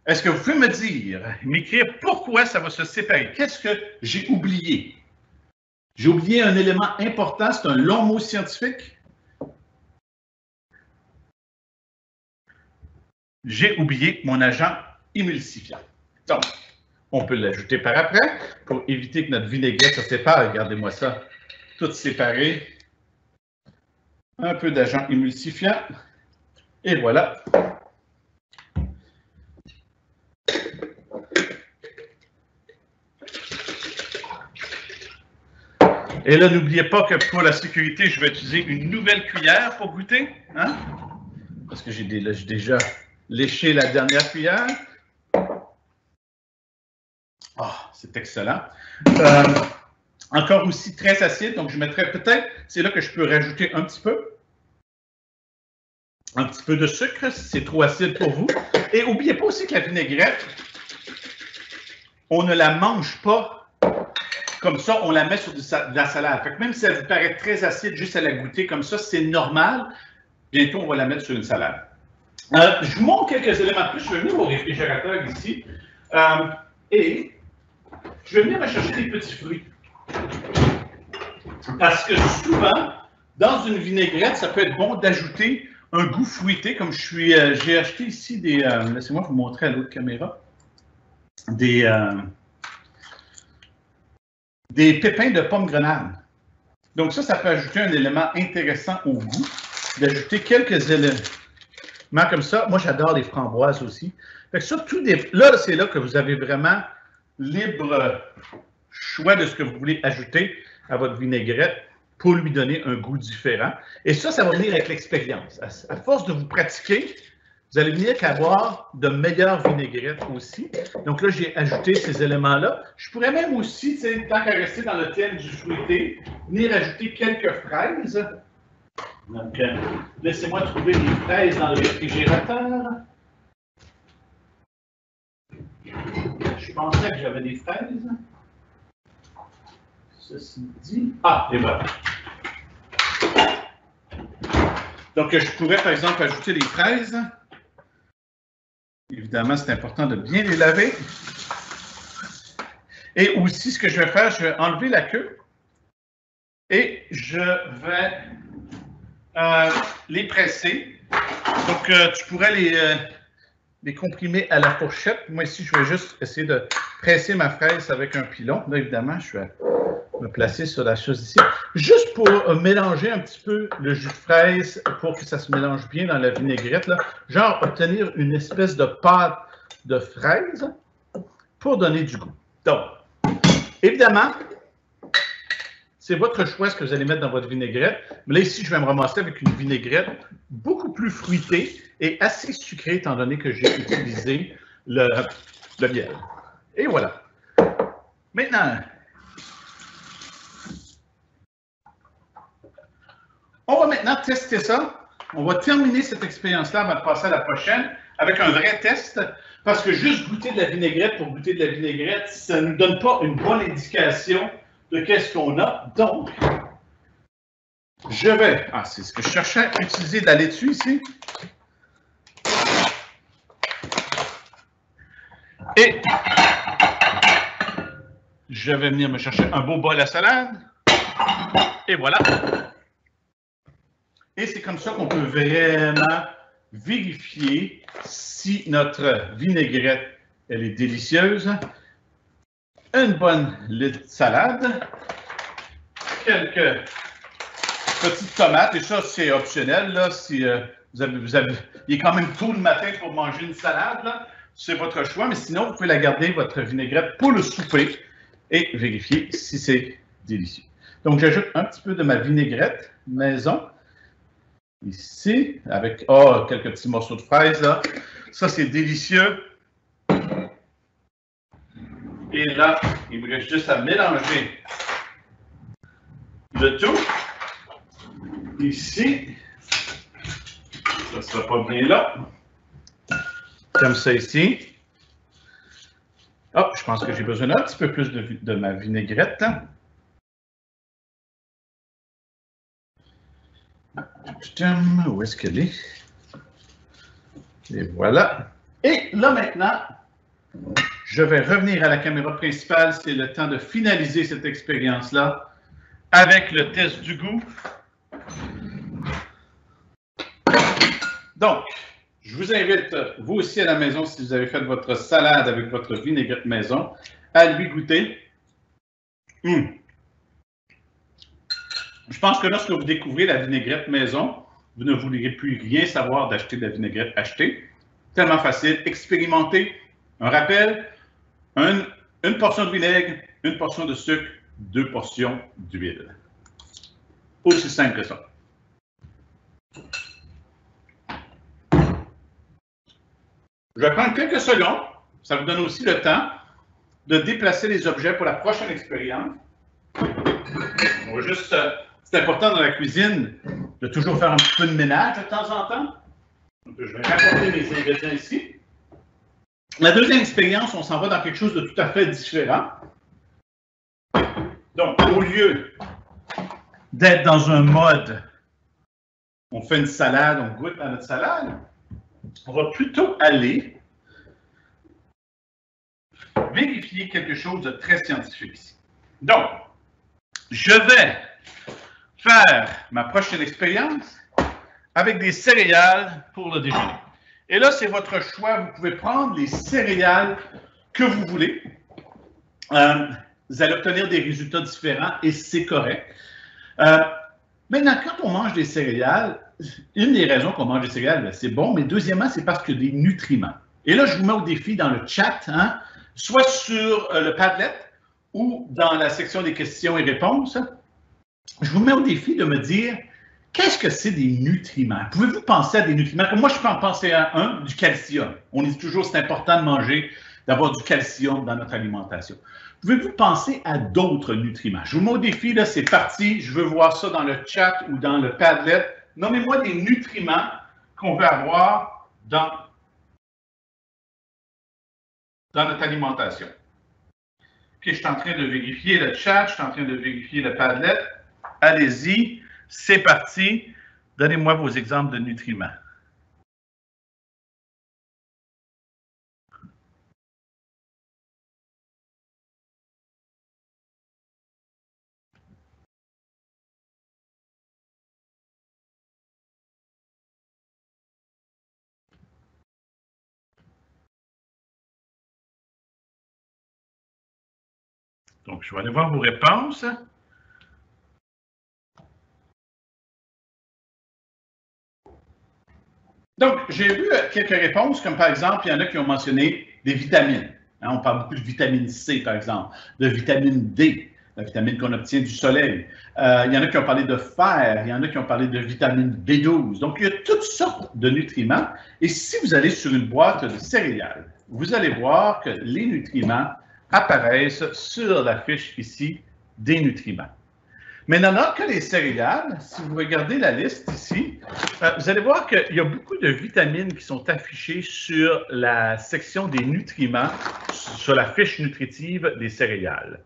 Est-ce que vous pouvez m'écrire pourquoi ça va se séparer? Qu'est-ce que j'ai oublié? J'ai oublié un élément important, c'est un long mot scientifique. J'ai oublié mon agent émulsifiant. Donc, on peut l'ajouter par après pour éviter que notre vinaigrette se sépare. Regardez-moi ça, tout séparé. Un peu d'agent émulsifiant. Et voilà. Et là, n'oubliez pas que pour la sécurité, je vais utiliser une nouvelle cuillère pour goûter. Hein? Parce que j'ai déjà léché la dernière cuillère. Oh, c'est excellent. Encore aussi très acide, donc je mettrai peut-être, c'est là que je peux rajouter un petit peu de sucre si c'est trop acide pour vous. Et n'oubliez pas aussi que la vinaigrette, on ne la mange pas Comme ça, on la met sur de la salade. Fait que même si elle vous paraît très acide, juste à la goûter comme ça, c'est normal. Bientôt, on va la mettre sur une salade. Je vous montre quelques éléments de plus. Je vais venir au réfrigérateur ici. Et je vais venir me chercher des petits fruits. Parce que souvent, dans une vinaigrette, ça peut être bon d'ajouter un goût fruité, comme j'ai acheté ici des... laissez-moi vous montrer à l'autre caméra. Des pépins de pomme grenade. Donc ça peut ajouter un élément intéressant au goût, d'ajouter quelques éléments comme ça. Moi, j'adore les framboises aussi. Fait que ça, là, c'est là que vous avez vraiment libre choix de ce que vous voulez ajouter à votre vinaigrette pour lui donner un goût différent. Et ça va venir avec l'expérience. À force de vous pratiquer, vous allez venir avoir de meilleures vinaigrettes aussi. Donc là, j'ai ajouté ces éléments-là. Je pourrais même aussi, tant qu'à rester dans le thème du fruité, venir ajouter quelques fraises. Donc, laissez-moi trouver les fraises dans le réfrigérateur. Je pensais que j'avais des fraises. Ceci dit... Ah, et voilà. Donc, je pourrais, par exemple, ajouter des fraises. Évidemment, c'est important de bien les laver. Et aussi, ce que je vais faire, je vais enlever la queue et je vais les presser. Donc, tu pourrais les comprimer à la fourchette. Moi, ici, je vais juste essayer de presser ma fraise avec un pilon. Là, évidemment, je vais me placer sur la chose ici. Juste pour mélanger un petit peu le jus de fraise, pour que ça se mélange bien dans la vinaigrette, là. Genre obtenir une espèce de pâte de fraise pour donner du goût. Donc, évidemment, c'est votre choix ce que vous allez mettre dans votre vinaigrette. Mais là, ici, je vais me ramasser avec une vinaigrette beaucoup plus fruitée et assez sucrée, étant donné que j'ai utilisé le miel. Et voilà. Maintenant, on va maintenant tester ça. On va terminer cette expérience-là avant de passer à la prochaine avec un vrai test. Parce que juste goûter de la vinaigrette pour goûter de la vinaigrette, ça ne nous donne pas une bonne indication de qu'est-ce qu'on a. Donc, je vais... Ah, c'est ce que je cherchais à utiliser de la laitue ici. Et je vais venir me chercher un beau bol à salade. Et voilà. Et c'est comme ça qu'on peut vraiment vérifier si notre vinaigrette, elle est délicieuse. Une bonne salade, quelques petites tomates, et ça, c'est optionnel. Là, si il est quand même tôt le matin pour manger une salade, c'est votre choix, mais sinon, vous pouvez la garder, votre vinaigrette, pour le souper et vérifier si c'est délicieux. Donc, j'ajoute un petit peu de ma vinaigrette maison. Ici, avec quelques petits morceaux de fraises, là. Ça, c'est délicieux. Et là, il me reste juste à mélanger le tout. Ici, ça ne sera pas bien là. Comme ça ici. Oh, je pense que j'ai besoin d'un petit peu plus de ma vinaigrette. Où est-ce qu'elle est? Et voilà. Et là maintenant, je vais revenir à la caméra principale. C'est le temps de finaliser cette expérience-là avec le test du goût. Donc, je vous invite, vous aussi à la maison, si vous avez fait votre salade avec votre vinaigrette maison, à lui goûter. Je pense que lorsque vous découvrez la vinaigrette maison, vous ne voudrez plus rien savoir d'acheter de la vinaigrette achetée. Tellement facile. Expérimentez. Un rappel, une portion de vinaigre, une portion de sucre, 2 portions d'huile. Aussi simple que ça. Je vais prendre quelques secondes. Ça vous donne aussi le temps de déplacer les objets pour la prochaine expérience. On va juste... c'est important dans la cuisine de toujours faire un petit peu de ménage de temps en temps. Donc, je vais rapporter mes ingrédients ici. La deuxième expérience, on s'en va dans quelque chose de tout à fait différent. Donc, au lieu d'être dans un mode, on fait une salade, on goûte à notre salade, on va plutôt aller vérifier quelque chose de très scientifique ici. Donc, je vais faire ma prochaine expérience avec des céréales pour le déjeuner. Et là, c'est votre choix. Vous pouvez prendre les céréales que vous voulez. Vous allez obtenir des résultats différents et c'est correct. Maintenant, quand on mange des céréales, une des raisons qu'on mange des céréales, c'est bon, mais deuxièmement, c'est parce qu'il y a des nutriments. Et là, je vous mets au défi dans le chat, hein, soit sur le Padlet ou dans la section des questions et réponses. Je vous mets au défi de me dire, qu'est-ce que c'est des nutriments? Pouvez-vous penser à des nutriments? Moi, je peux en penser à un, du calcium. On dit toujours c'est important de manger, d'avoir du calcium dans notre alimentation. Pouvez-vous penser à d'autres nutriments? Je vous mets au défi, là, c'est parti. Je veux voir ça dans le chat ou dans le Padlet. Nommez-moi des nutriments qu'on veut avoir dans notre alimentation. OK, je suis en train de vérifier le chat, je suis en train de vérifier le Padlet. Allez-y, c'est parti. Donnez-moi vos exemples de nutriments. Donc, je vais aller voir vos réponses. Donc, j'ai vu quelques réponses, comme par exemple, il y en a qui ont mentionné des vitamines. Hein, on parle beaucoup de vitamine C, par exemple, de vitamine D, la vitamine qu'on obtient du soleil. Il y en a qui ont parlé de fer, il y en a qui ont parlé de vitamine B12. Donc, il y a toutes sortes de nutriments. Et si vous allez sur une boîte de céréales, vous allez voir que les nutriments apparaissent sur la fiche ici des nutriments. Mais non, que les céréales, si vous regardez la liste ici, vous allez voir qu'il y a beaucoup de vitamines qui sont affichées sur la section des nutriments, sur la fiche nutritive des céréales.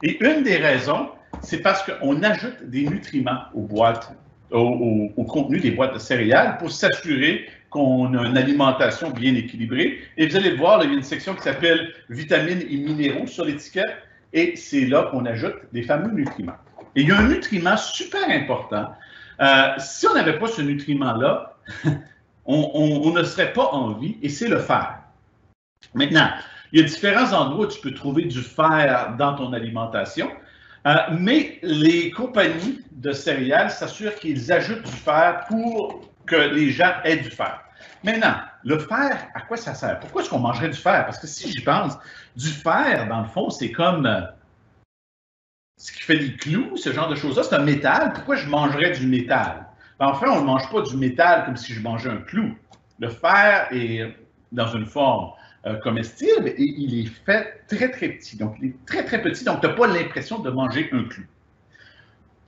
Et une des raisons, c'est parce qu'on ajoute des nutriments aux boîtes, au contenu des boîtes de céréales pour s'assurer qu'on a une alimentation bien équilibrée. Et vous allez le voir, là, il y a une section qui s'appelle vitamines et minéraux sur l'étiquette, et c'est là qu'on ajoute des fameux nutriments. Et il y a un nutriment super important. Si on n'avait pas ce nutriment-là, on ne serait pas en vie, et c'est le fer. Maintenant, il y a différents endroits où tu peux trouver du fer dans ton alimentation, mais les compagnies de céréales s'assurent qu'ils ajoutent du fer pour que les gens aient du fer. Maintenant, le fer, à quoi ça sert? Pourquoi est-ce qu'on mangerait du fer? Parce que si j'y pense, du fer, dans le fond, c'est comme ce qui fait des clous, ce genre de choses-là, c'est un métal. Pourquoi je mangerais du métal? Ben, enfin, on ne mange pas du métal comme si je mangeais un clou. Le fer est dans une forme comestible et il est fait très, très petit. Donc, il est très, très petit, donc tu n'as pas l'impression de manger un clou.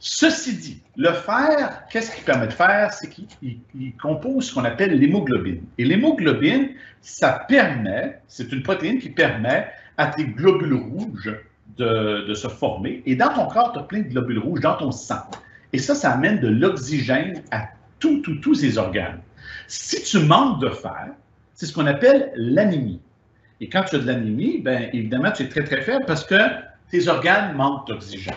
Ceci dit, le fer, qu'est-ce qu'il permet de faire? C'est qu'il compose ce qu'on appelle l'hémoglobine. Et l'hémoglobine, ça permet, c'est une protéine qui permet à tes globules rouges de se former. Et dans ton corps, tu as plein de globules rouges dans ton sang. Et ça amène de l'oxygène à tous ces organes. Si tu manques de fer, c'est ce qu'on appelle l'anémie. Et quand tu as de l'anémie, bien évidemment, tu es très, très faible parce que tes organes manquent d'oxygène.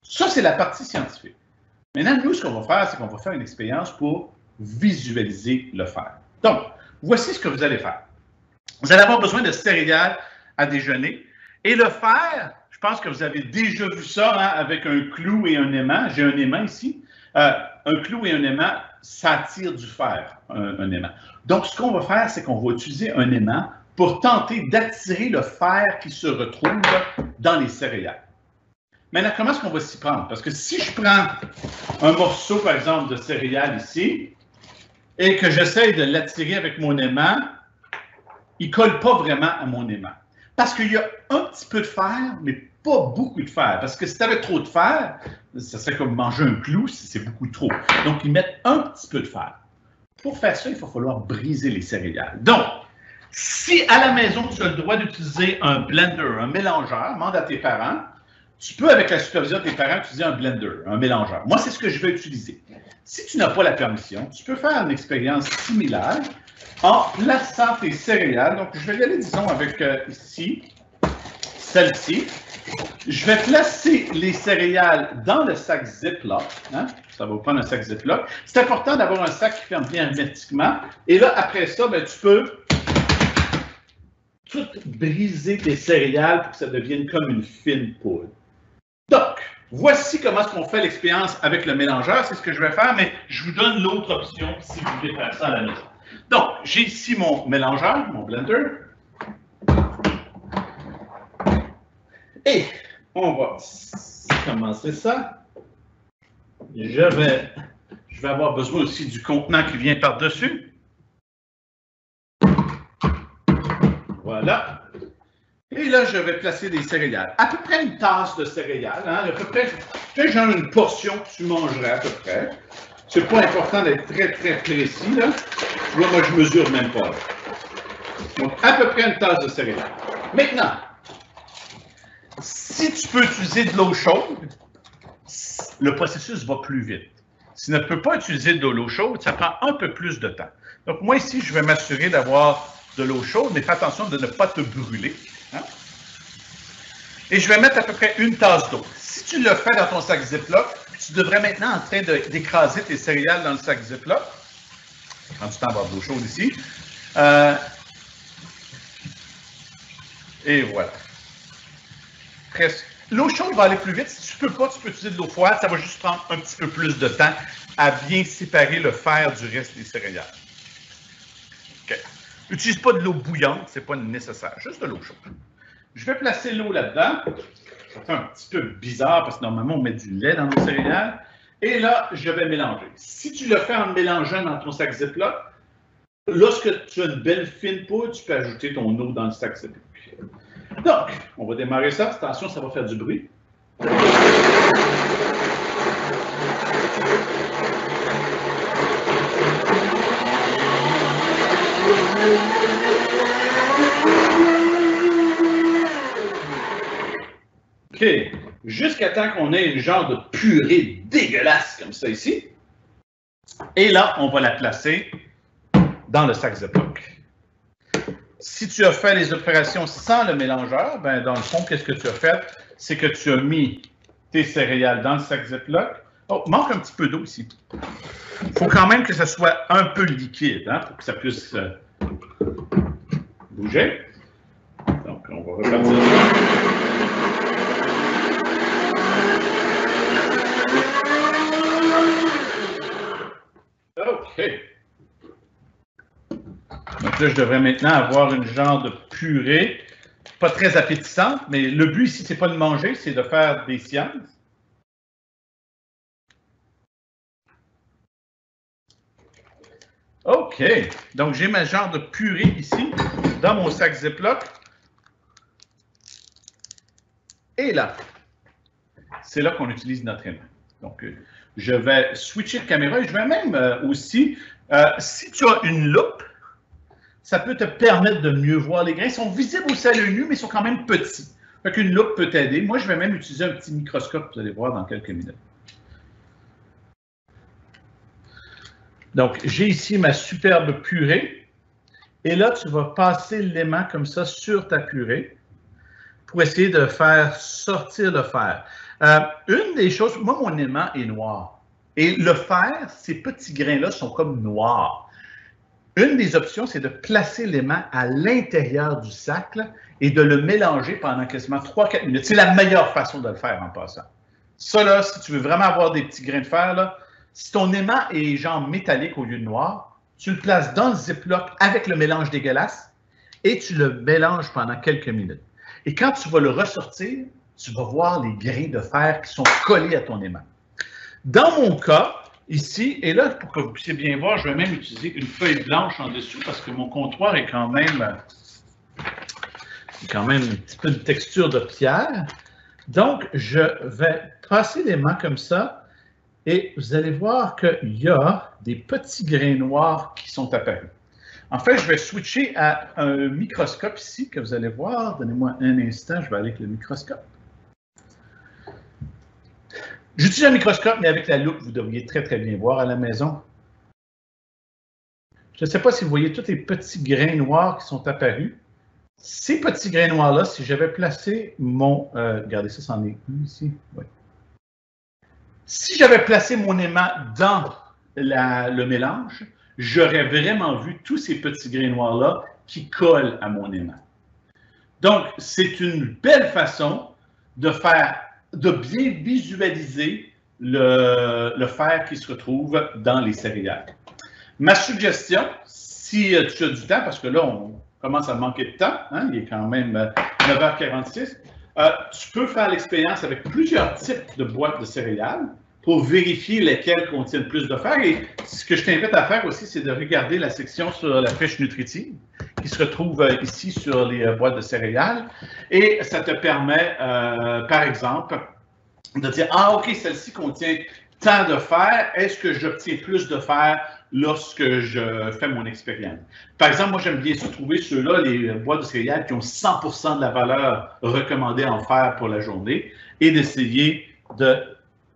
Ça, c'est la partie scientifique. Maintenant, nous, ce qu'on va faire, c'est qu'on va faire une expérience pour visualiser le fer. Donc, voici ce que vous allez faire. Vous allez avoir besoin de céréales à déjeuner. Et le fer, je pense que vous avez déjà vu ça hein, avec un clou et un aimant. J'ai un aimant ici. Un clou et un aimant, ça attire du fer, un aimant. Donc, ce qu'on va faire, c'est qu'on va utiliser un aimant pour tenter d'attirer le fer qui se retrouve dans les céréales. Maintenant, comment est-ce qu'on va s'y prendre? Parce que si je prends un morceau, par exemple, de céréales ici, et que j'essaye de l'attirer avec mon aimant, il ne colle pas vraiment à mon aimant. Parce qu'il y a un petit peu de fer, mais pas beaucoup de fer. Parce que si tu avais trop de fer, ça serait comme manger un clou, c'est beaucoup trop. Donc, ils mettent un petit peu de fer. Pour faire ça, il va falloir briser les céréales. Donc, si à la maison, tu as le droit d'utiliser un blender, un mélangeur, demande à tes parents, Tu peux, avec la supervision de tes parents, utiliser un blender, un mélangeur. Moi, c'est ce que je vais utiliser. Si tu n'as pas la permission, tu peux faire une expérience similaire en plaçant tes céréales. Donc, je vais y aller, disons, avec ici, celle-ci. Je vais placer les céréales dans le sac Ziploc. Hein? Ça va vous prendre un sac Ziploc. C'est important d'avoir un sac qui ferme bien hermétiquement. Et là, après ça, ben, tu peux tout briser tes céréales pour que ça devienne comme une fine poudre. Donc, voici comment est-ce qu'on fait l'expérience avec le mélangeur. C'est ce que je vais faire, mais je vous donne l'autre option si vous voulez faire ça à la maison. Donc, j'ai ici mon mélangeur, mon blender. Et on va commencer ça. Je vais avoir besoin aussi du contenant qui vient par-dessus. Voilà. Et là, je vais placer des céréales. À peu près une tasse de céréales. Hein, à peu près, genre une portion que tu mangerais à peu près. C'est pas important d'être très, très précis. Là. Moi, je mesure même pas. Là. Donc, à peu près une tasse de céréales. Maintenant, si tu peux utiliser de l'eau chaude, le processus va plus vite. Si tu ne peux pas utiliser de l'eau chaude, ça prend un peu plus de temps. Donc, moi, ici, je vais m'assurer d'avoir de l'eau chaude, mais fais attention de ne pas te brûler. Hein? Et je vais mettre à peu près une tasse d'eau. Si tu le fais dans ton sac Ziploc, tu devrais maintenant en train d'écraser tes céréales dans le sac Ziploc. Prends du temps à avoir de l'eau chaude ici. Et voilà. Presque. L'eau chaude va aller plus vite. Si tu ne peux pas, tu peux utiliser de l'eau froide. Ça va juste prendre un petit peu plus de temps à bien séparer le fer du reste des céréales. OK. N'utilise pas de l'eau bouillante, ce n'est pas nécessaire. Juste de l'eau chaude. Je vais placer l'eau là-dedans. Ça fait un petit peu bizarre parce que normalement, on met du lait dans nos céréales. Et là, je vais mélanger. Si tu le fais en mélangeant dans ton sac Ziploc, lorsque tu as une belle fine poudre, tu peux ajouter ton eau dans le sac Ziploc. Donc, on va démarrer ça. Attention, ça va faire du bruit. OK. Jusqu'à temps qu'on ait une genre de purée dégueulasse comme ça ici. Et là, on va la placer dans le sac Ziploc. Si tu as fait les opérations sans le mélangeur, ben dans le fond, qu'est-ce que tu as fait? C'est que tu as mis tes céréales dans le sac Ziploc. Oh, manque un petit peu d'eau ici. Il faut quand même que ça soit un peu liquide hein, pour que ça puisse bouger. Donc, on va repartir. OK. Donc là, je devrais maintenant avoir une genre de purée, pas très appétissante, mais le but ici, c'est pas de manger, c'est de faire des sciences. OK. Donc, j'ai ma genre de purée ici, dans mon sac Ziploc. Et là, c'est là qu'on utilise notre aimant. Donc, je vais switcher de caméra et je vais même aussi, si tu as une loupe, ça peut te permettre de mieux voir les grains. Ils sont visibles aussi à l'œil nu, mais ils sont quand même petits. Fait qu'une loupe peut t'aider. Moi, je vais même utiliser un petit microscope, vous allez voir dans quelques minutes. Donc, j'ai ici ma superbe purée. Et là, tu vas passer l'aimant comme ça sur ta purée pour essayer de faire sortir le fer. Une des choses, moi, mon aimant est noir. Et le fer, ces petits grains-là sont comme noirs. Une des options, c'est de placer l'aimant à l'intérieur du sac là, et de le mélanger pendant quasiment 3-4 minutes. C'est la meilleure façon de le faire en passant. Ça, là, si tu veux vraiment avoir des petits grains de fer, là, si ton aimant est genre métallique au lieu de noir, tu le places dans le Ziploc avec le mélange dégueulasse et tu le mélanges pendant quelques minutes. Et quand tu vas le ressortir, tu vas voir les grains de fer qui sont collés à ton aimant. Dans mon cas, ici, et là, pour que vous puissiez bien voir, je vais même utiliser une feuille blanche en dessous parce que mon comptoir est quand même un petit peu de texture de pierre. Donc, je vais passer les mains comme ça et vous allez voir qu'il y a des petits grains noirs qui sont apparus. En fait, je vais switcher à un microscope ici que vous allez voir. Donnez-moi un instant, je vais aller avec le microscope. J'utilise un microscope, mais avec la loupe, vous devriez très, très bien voir à la maison. Je ne sais pas si vous voyez tous les petits grains noirs qui sont apparus. Ces petits grains noirs-là, si j'avais placé mon... regardez, ça, c'en est un ici. Oui. Si j'avais placé mon aimant dans le mélange, j'aurais vraiment vu tous ces petits grains noirs-là qui collent à mon aimant. Donc, c'est une belle façon de bien visualiser le fer qui se retrouve dans les céréales. Ma suggestion, si tu as du temps, parce que là, on commence à manquer de temps, hein, il est quand même 9h46, tu peux faire l'expérience avec plusieurs types de boîtes de céréales pour vérifier lesquelles contiennent plus de fer. Et ce que je t'invite à faire aussi, c'est de regarder la section sur la fiche nutritive qui se retrouve ici sur les boîtes de céréales. Et ça te permet, par exemple, de dire « Ah, OK, celle-ci contient tant de fer. Est-ce que j'obtiens plus de fer lorsque je fais mon expérience? » Par exemple, moi, j'aime bien se trouver ceux-là, les boîtes de céréales qui ont 100% de la valeur recommandée en fer pour la journée et d'essayer de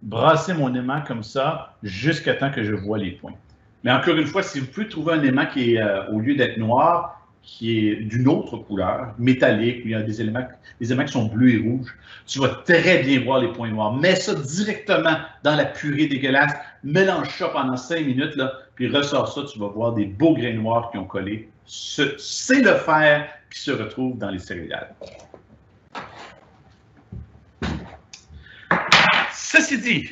brasser mon aimant comme ça jusqu'à temps que je vois les points. Mais encore une fois, si vous pouvez trouver un aimant qui est, au lieu d'être noir, qui est d'une autre couleur, métallique, où il y a des éléments qui sont bleus et rouges, tu vas très bien voir les points noirs. Mets ça directement dans la purée dégueulasse, mélange ça pendant 5 minutes, là, puis ressors ça, tu vas voir des beaux grains noirs qui ont collé. C'est le fer qui se retrouve dans les céréales. Ceci dit,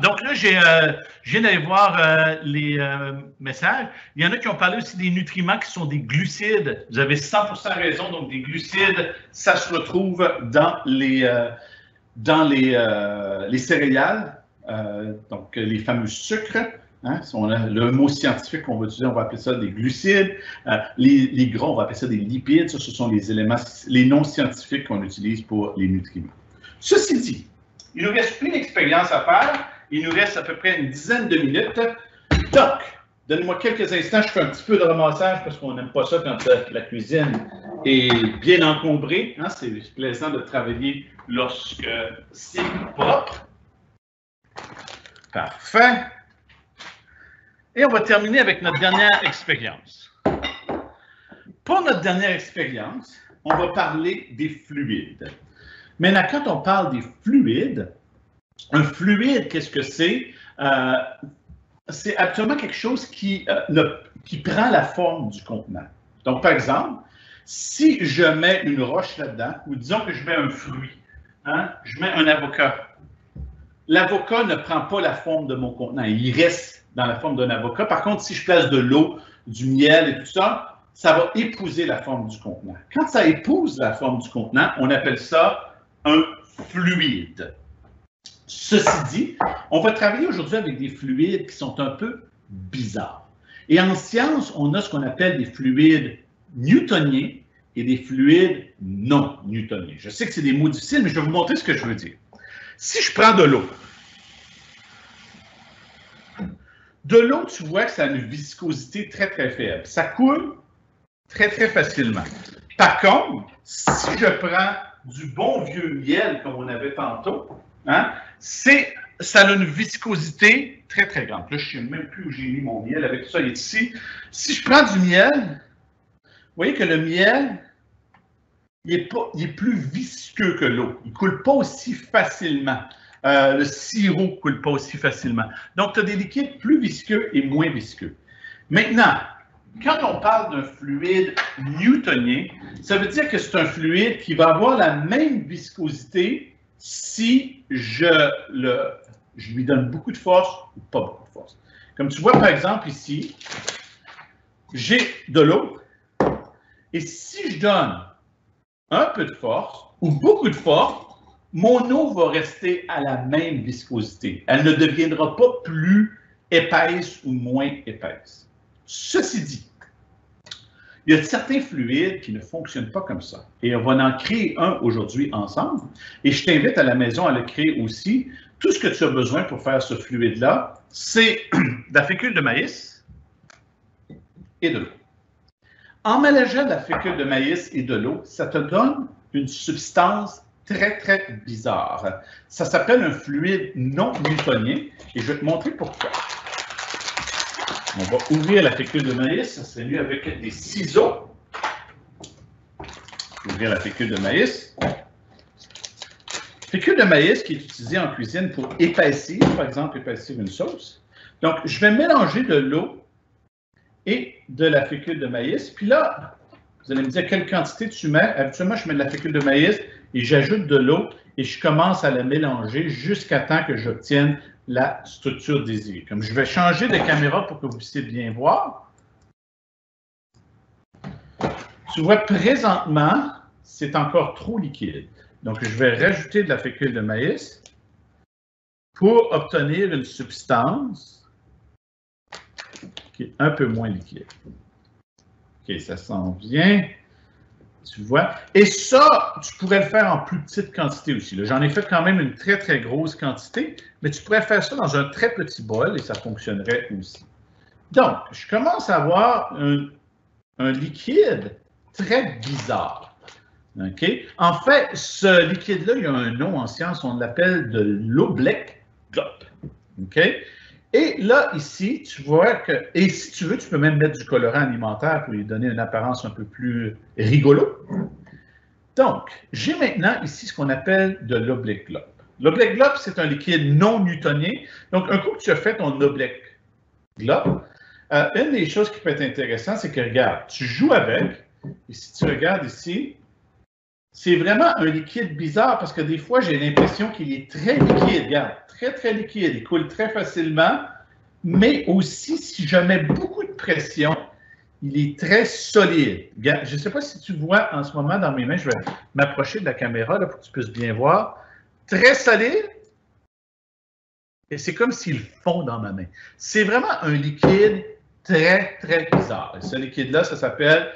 donc là, je viens d'aller voir les messages. Il y en a qui ont parlé aussi des nutriments qui sont des glucides. Vous avez 100% raison. Donc, des glucides, ça se retrouve dans les céréales, donc les fameux sucres. Hein, le mot scientifique qu'on va utiliser, on va appeler ça des glucides. Les gras, on va appeler ça des lipides. Ça, ce sont les éléments, les noms scientifiques qu'on utilise pour les nutriments. Ceci dit, il nous reste une expérience à faire. Il nous reste à peu près une dizaine de minutes. Donc, donnez-moi quelques instants. Je fais un petit peu de ramassage parce qu'on n'aime pas ça quand la cuisine est bien encombrée. Hein? C'est plaisant de travailler lorsque c'est propre. Parfait. Et on va terminer avec notre dernière expérience. Pour notre dernière expérience, on va parler des fluides. Maintenant, quand on parle des fluides, un fluide, qu'est-ce que c'est? C'est absolument quelque chose qui prend la forme du contenant. Donc, par exemple, si je mets une roche là-dedans, ou disons que je mets un fruit, hein, je mets un avocat. L'avocat ne prend pas la forme de mon contenant, il reste dans la forme d'un avocat. Par contre, si je place de l'eau, du miel et tout ça, ça va épouser la forme du contenant. Quand ça épouse la forme du contenant, on appelle ça un fluide. Ceci dit, on va travailler aujourd'hui avec des fluides qui sont un peu bizarres. Et en science, on a ce qu'on appelle des fluides newtoniens et des fluides non newtoniens. Je sais que c'est des mots difficiles, mais je vais vous montrer ce que je veux dire. Si je prends de l'eau, tu vois que ça a une viscosité très, très faible. Ça coule très, très facilement. Par contre, si je prends du bon vieux miel, comme on avait tantôt, hein, ça a une viscosité très, très grande. Là, je ne sais même plus où j'ai mis mon miel avec tout ça. Il est ici. Si je prends du miel, vous voyez que le miel, il est plus visqueux que l'eau. Il ne coule pas aussi facilement. Le sirop ne coule pas aussi facilement. Donc, tu as des liquides plus visqueux et moins visqueux. Maintenant, quand on parle d'un fluide newtonien, ça veut dire que c'est un fluide qui va avoir la même viscosité si je lui donne beaucoup de force ou pas beaucoup de force. Comme tu vois, par exemple, ici, j'ai de l'eau et si je donne un peu de force ou beaucoup de force, mon eau va rester à la même viscosité. Elle ne deviendra pas plus épaisse ou moins épaisse. Ceci dit, il y a certains fluides qui ne fonctionnent pas comme ça. Et on va en créer un aujourd'hui ensemble. Et je t'invite à la maison à le créer aussi. Tout ce que tu as besoin pour faire ce fluide-là, c'est de la fécule de maïs et de l'eau. En mélangeant de la fécule de maïs et de l'eau, ça te donne une substance très, très bizarre. Ça s'appelle un fluide non newtonien et je vais te montrer pourquoi. On va ouvrir la fécule de maïs. Ça serait mieux avec des ciseaux. Ouvrir la fécule de maïs. Fécule de maïs qui est utilisée en cuisine pour épaissir, par exemple, épaissir une sauce. Donc, je vais mélanger de l'eau et de la fécule de maïs. Puis là, vous allez me dire quelle quantité tu mets. Habituellement, je mets de la fécule de maïs et j'ajoute de l'eau et je commence à la mélanger jusqu'à temps que j'obtienne la structure désirée. Comme je vais changer de caméra pour que vous puissiez bien voir. Tu vois, présentement, c'est encore trop liquide. Donc, je vais rajouter de la fécule de maïs pour obtenir une substance qui est un peu moins liquide. OK, ça s'en vient. Tu vois. Et ça, tu pourrais le faire en plus petite quantité aussi. J'en ai fait quand même une très, très grosse quantité, mais tu pourrais faire ça dans un très petit bol et ça fonctionnerait aussi. Donc, je commence à avoir un liquide très bizarre. OK? En fait, ce liquide-là, il y a un nom en science, on l'appelle de l'oblek glop. OK? Et là, ici, tu vois que, et si tu veux, tu peux même mettre du colorant alimentaire pour lui donner une apparence un peu plus rigolo. Donc, j'ai maintenant ici ce qu'on appelle de l'oblek glop. L'oblek glop, c'est un liquide non newtonien. Donc, un coup que tu as fait ton oblek glop, une des choses qui peut être intéressante, c'est que, regarde, tu joues avec, et si tu regardes ici, c'est vraiment un liquide bizarre parce que des fois, j'ai l'impression qu'il est très liquide. Regarde, très, très liquide. Il coule très facilement. Mais aussi, si je mets beaucoup de pression, il est très solide. Regarde, je ne sais pas si tu vois en ce moment dans mes mains, je vais m'approcher de la caméra là, pour que tu puisses bien voir. Très solide. Et c'est comme s'il fond dans ma main. C'est vraiment un liquide très, très bizarre. Et ce liquide-là, ça s'appelle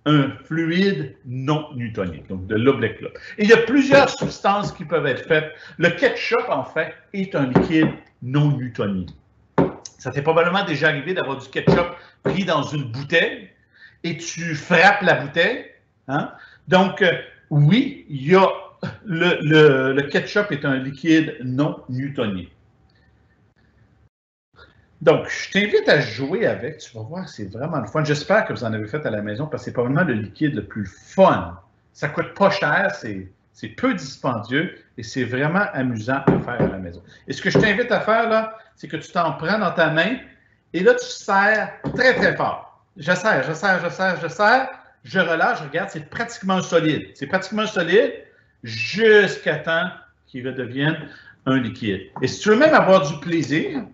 un fluide non newtonien, donc de l'oblek glop. Et il y a plusieurs substances qui peuvent être faites. Le ketchup, en fait, est un liquide non newtonien. Ça t'est probablement déjà arrivé d'avoir du ketchup pris dans une bouteille et tu frappes la bouteille. Hein? Donc, oui, il y a le ketchup est un liquide non newtonien. Donc, je t'invite à jouer avec. Tu vas voir, c'est vraiment le fun. J'espère que vous en avez fait à la maison parce que c'est probablement le liquide le plus fun. Ça ne coûte pas cher, c'est peu dispendieux et c'est vraiment amusant à faire à la maison. Et ce que je t'invite à faire, là, c'est que tu t'en prends dans ta main et là, tu serres très, très fort. Je serre, je relâche, regarde, c'est pratiquement solide. C'est pratiquement solide jusqu'à temps qu'il redevienne un liquide. Et si tu veux même avoir du plaisir,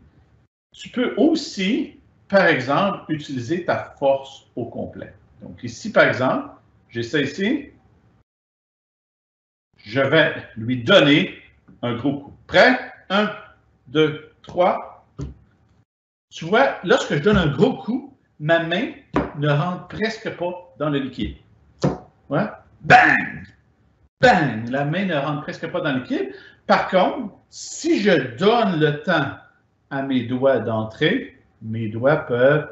tu peux aussi, par exemple, utiliser ta force au complet. Donc ici, par exemple, j'ai ça ici. Je vais lui donner un gros coup. Prêt? 1, 2, 3. Tu vois, lorsque je donne un gros coup, ma main ne rentre presque pas dans le liquide. Ouais? Bang! Bang! La main ne rentre presque pas dans le liquide. Par contre, si je donne le temps à mes doigts d'entrer, mes doigts peuvent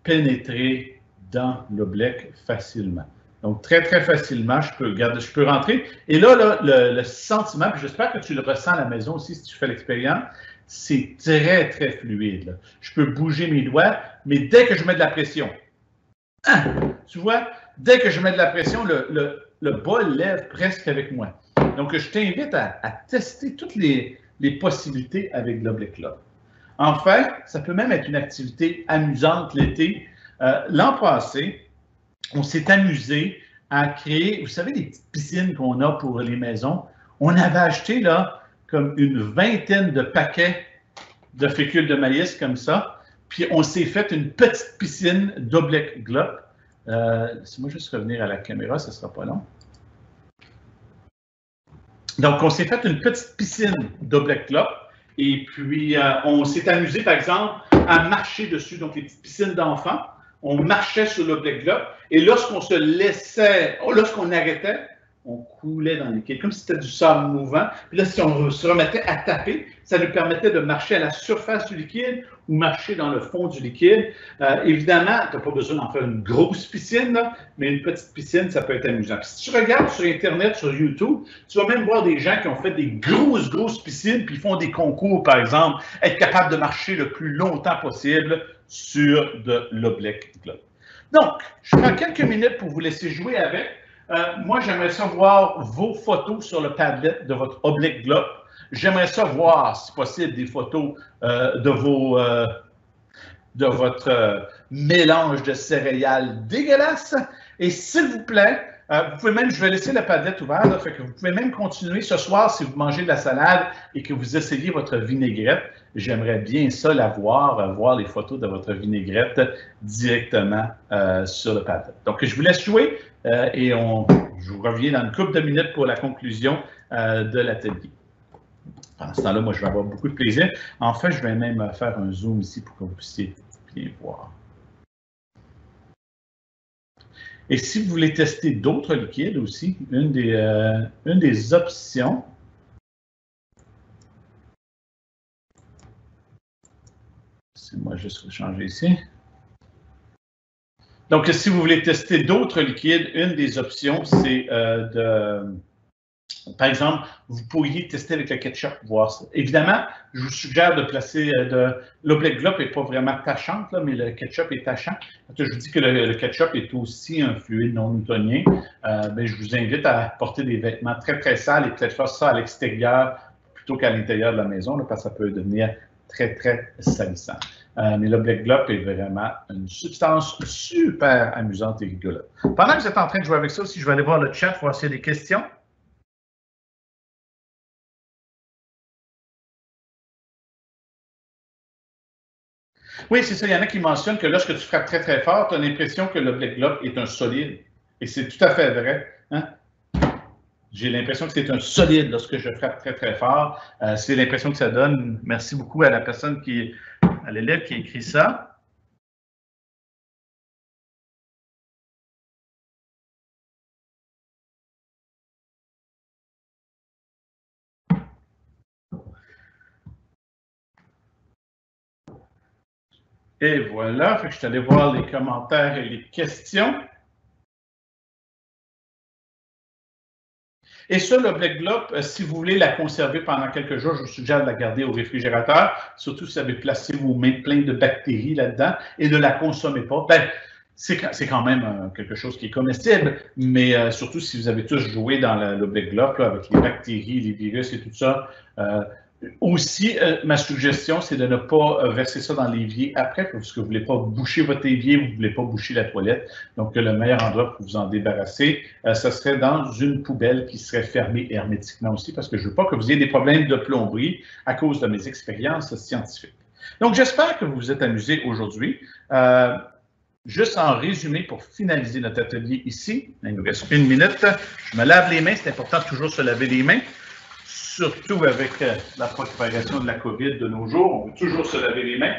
pénétrer dans l'oblek facilement. Donc, très, très facilement, je peux rentrer. Et là, le sentiment, puis j'espère que tu le ressens à la maison aussi si tu fais l'expérience, c'est très, très fluide. Là. Je peux bouger mes doigts, mais dès que je mets de la pression, tu vois, dès que je mets de la pression, le bol lève presque avec moi. Donc, je t'invite à tester toutes les possibilités avec l'oblek glop. En fait, ça peut même être une activité amusante l'été. L'an passé, on s'est amusé à créer, vous savez, les petites piscines qu'on a pour les maisons. On avait acheté là comme une vingtaine de paquets de fécule de maïs comme ça. Puis on s'est fait une petite piscine d'oblek glop. Laissez-moi juste revenir à la caméra, ce ne sera pas long. Donc, on s'est fait une petite piscine d'oblek glop. Et puis, on s'est amusé, par exemple, à marcher dessus. Donc, les petites piscines d'enfants. On marchait sur l'oblek glop. Et lorsqu'on se laissait, lorsqu'on arrêtait, on coulait dans le liquide, comme si c'était du sable mouvant. Puis là, si on se remettait à taper, ça nous permettait de marcher à la surface du liquide ou marcher dans le fond du liquide. Évidemment, tu n'as pas besoin d'en faire une grosse piscine, là, mais une petite piscine, ça peut être amusant. Puis si tu regardes sur Internet, sur YouTube, tu vas même voir des gens qui ont fait des grosses piscines, puis ils font des concours, par exemple, être capable de marcher le plus longtemps possible sur de l'Oblique Glop. Donc, je prends quelques minutes pour vous laisser jouer avec. Moi, j'aimerais savoir vos photos sur le Padlet de votre Oblique Glop. J'aimerais savoir, si possible, des photos de votre mélange de céréales dégueulasse. Et s'il vous plaît, vous pouvez même, je vais laisser le Padlet ouvert, là, fait que vous pouvez même continuer ce soir si vous mangez de la salade et que vous essayez votre vinaigrette. J'aimerais bien ça la voir les photos de votre vinaigrette directement sur le Padlet. Donc, je vous laisse jouer et je vous reviens dans une couple de minutes pour la conclusion de l'atelier. Pendant ce temps-là, moi, je vais avoir beaucoup de plaisir. En fait, je vais même faire un zoom ici pour que vous puissiez bien voir. Et si vous voulez tester d'autres liquides aussi, une des options, laissez-moi juste changer ici. Donc, si vous voulez tester d'autres liquides, une des options, c'est par exemple, vous pourriez tester avec le ketchup, voir ça. Évidemment, je vous suggère de placer l'Oblique Glop n'est pas vraiment tachante, là, mais le ketchup est tachant. Quand je vous dis que le ketchup est aussi un fluide non newtonien, je vous invite à porter des vêtements très sales et peut-être faire ça à l'extérieur plutôt qu'à l'intérieur de la maison, là, parce que ça peut devenir très salissant. Mais l'Oblique Glop est vraiment une substance super amusante et rigolote. Pendant que vous êtes en train de jouer avec ça aussi, je vais aller voir le chat, voir s'il y a des questions. Oui, c'est ça. Il y en a qui mentionnent que lorsque tu frappes très fort, tu as l'impression que l'Oblique Glop est un solide. Et c'est tout à fait vrai. Hein? J'ai l'impression que c'est un solide lorsque je frappe très fort. C'est l'impression que ça donne. Merci beaucoup à la personne à l'élève qui a écrit ça. Et voilà, je suis allé voir les commentaires et les questions. Et ça, l'Oblique Glop, si vous voulez la conserver pendant quelques jours, je vous suggère de la garder au réfrigérateur, surtout si vous avez placé vos mains pleines de bactéries là-dedans et ne la consommez pas. C'est quand même quelque chose qui est comestible, mais surtout si vous avez tous joué dans l'Oblique Glop avec les bactéries, les virus et tout ça. Aussi, ma suggestion, c'est de ne pas verser ça dans l'évier après, parce que vous ne voulez pas boucher votre évier, vous ne voulez pas boucher la toilette. Donc, le meilleur endroit pour vous en débarrasser, ce serait dans une poubelle qui serait fermée hermétiquement aussi, parce que je ne veux pas que vous ayez des problèmes de plomberie à cause de mes expériences scientifiques. Donc, j'espère que vous vous êtes amusés aujourd'hui. Juste en résumé, pour finaliser notre atelier ici, il nous reste une minute. Je me lave les mains, c'est important de toujours se laver les mains. Surtout avec la propagation de la COVID de nos jours, on veut toujours se laver les mains.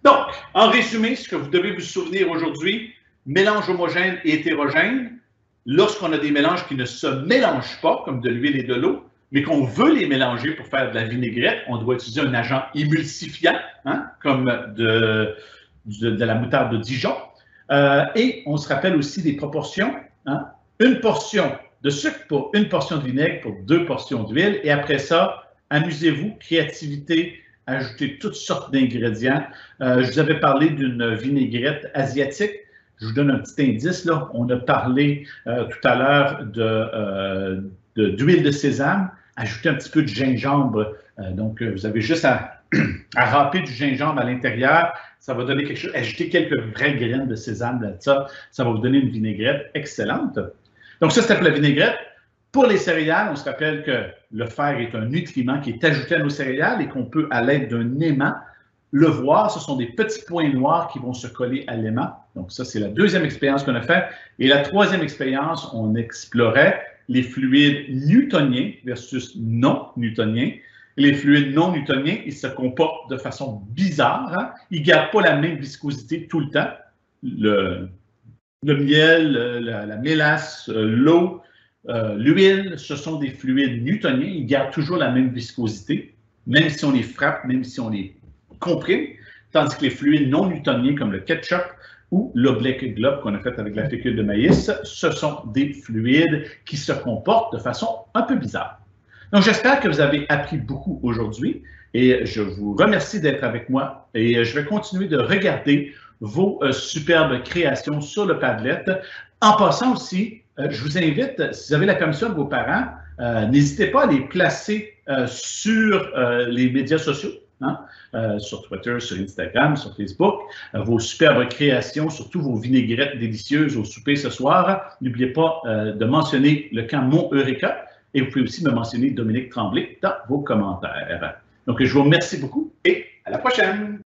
Donc, en résumé, ce que vous devez vous souvenir aujourd'hui, mélange homogène et hétérogène, lorsqu'on a des mélanges qui ne se mélangent pas, comme de l'huile et de l'eau, mais qu'on veut les mélanger pour faire de la vinaigrette, on doit utiliser un agent émulsifiant, hein, comme de la moutarde de Dijon. Et on se rappelle aussi des proportions, hein, une portion de sucre pour une portion de vinaigre pour 2 portions d'huile. Et après ça, amusez-vous, créativité, ajoutez toutes sortes d'ingrédients. Je vous avais parlé d'une vinaigrette asiatique. Je vous donne un petit indice, là. On a parlé tout à l'heure d'huile de sésame. Ajoutez un petit peu de gingembre. Donc, vous avez juste à râper du gingembre à l'intérieur. Ça va donner quelque chose. Ajoutez quelques vraies graines de sésame là-dessus. Ça va vous donner une vinaigrette excellente. Donc, ça, c'était pour la vinaigrette. Pour les céréales, on se rappelle que le fer est un nutriment qui est ajouté à nos céréales et qu'on peut, à l'aide d'un aimant, le voir. Ce sont des petits points noirs qui vont se coller à l'aimant. Donc, ça, c'est la deuxième expérience qu'on a faite. Et la troisième expérience, on explorait les fluides newtoniens versus non newtoniens. Les fluides non newtoniens, ils se comportent de façon bizarre. Hein? Ils ne gardent pas la même viscosité tout le temps. Le miel, la mélasse, l'eau, L'huile, ce sont des fluides newtoniens. Ils gardent toujours la même viscosité, même si on les frappe, même si on les comprime. Tandis que les fluides non newtoniens, comme le ketchup ou l'oblique globe qu'on a fait avec la fécule de maïs, ce sont des fluides qui se comportent de façon un peu bizarre. Donc, j'espère que vous avez appris beaucoup aujourd'hui et je vous remercie d'être avec moi et je vais continuer de regarder vos superbes créations sur le Padlet. En passant aussi, je vous invite, si vous avez la permission de vos parents, n'hésitez pas à les placer sur les médias sociaux, hein, sur Twitter, sur Instagram, sur Facebook, vos superbes créations, surtout vos vinaigrettes délicieuses au souper ce soir. N'oubliez pas de mentionner le camp Mont Eureka et vous pouvez aussi me mentionner Dominique Tremblay dans vos commentaires. Donc, je vous remercie beaucoup et à la prochaine!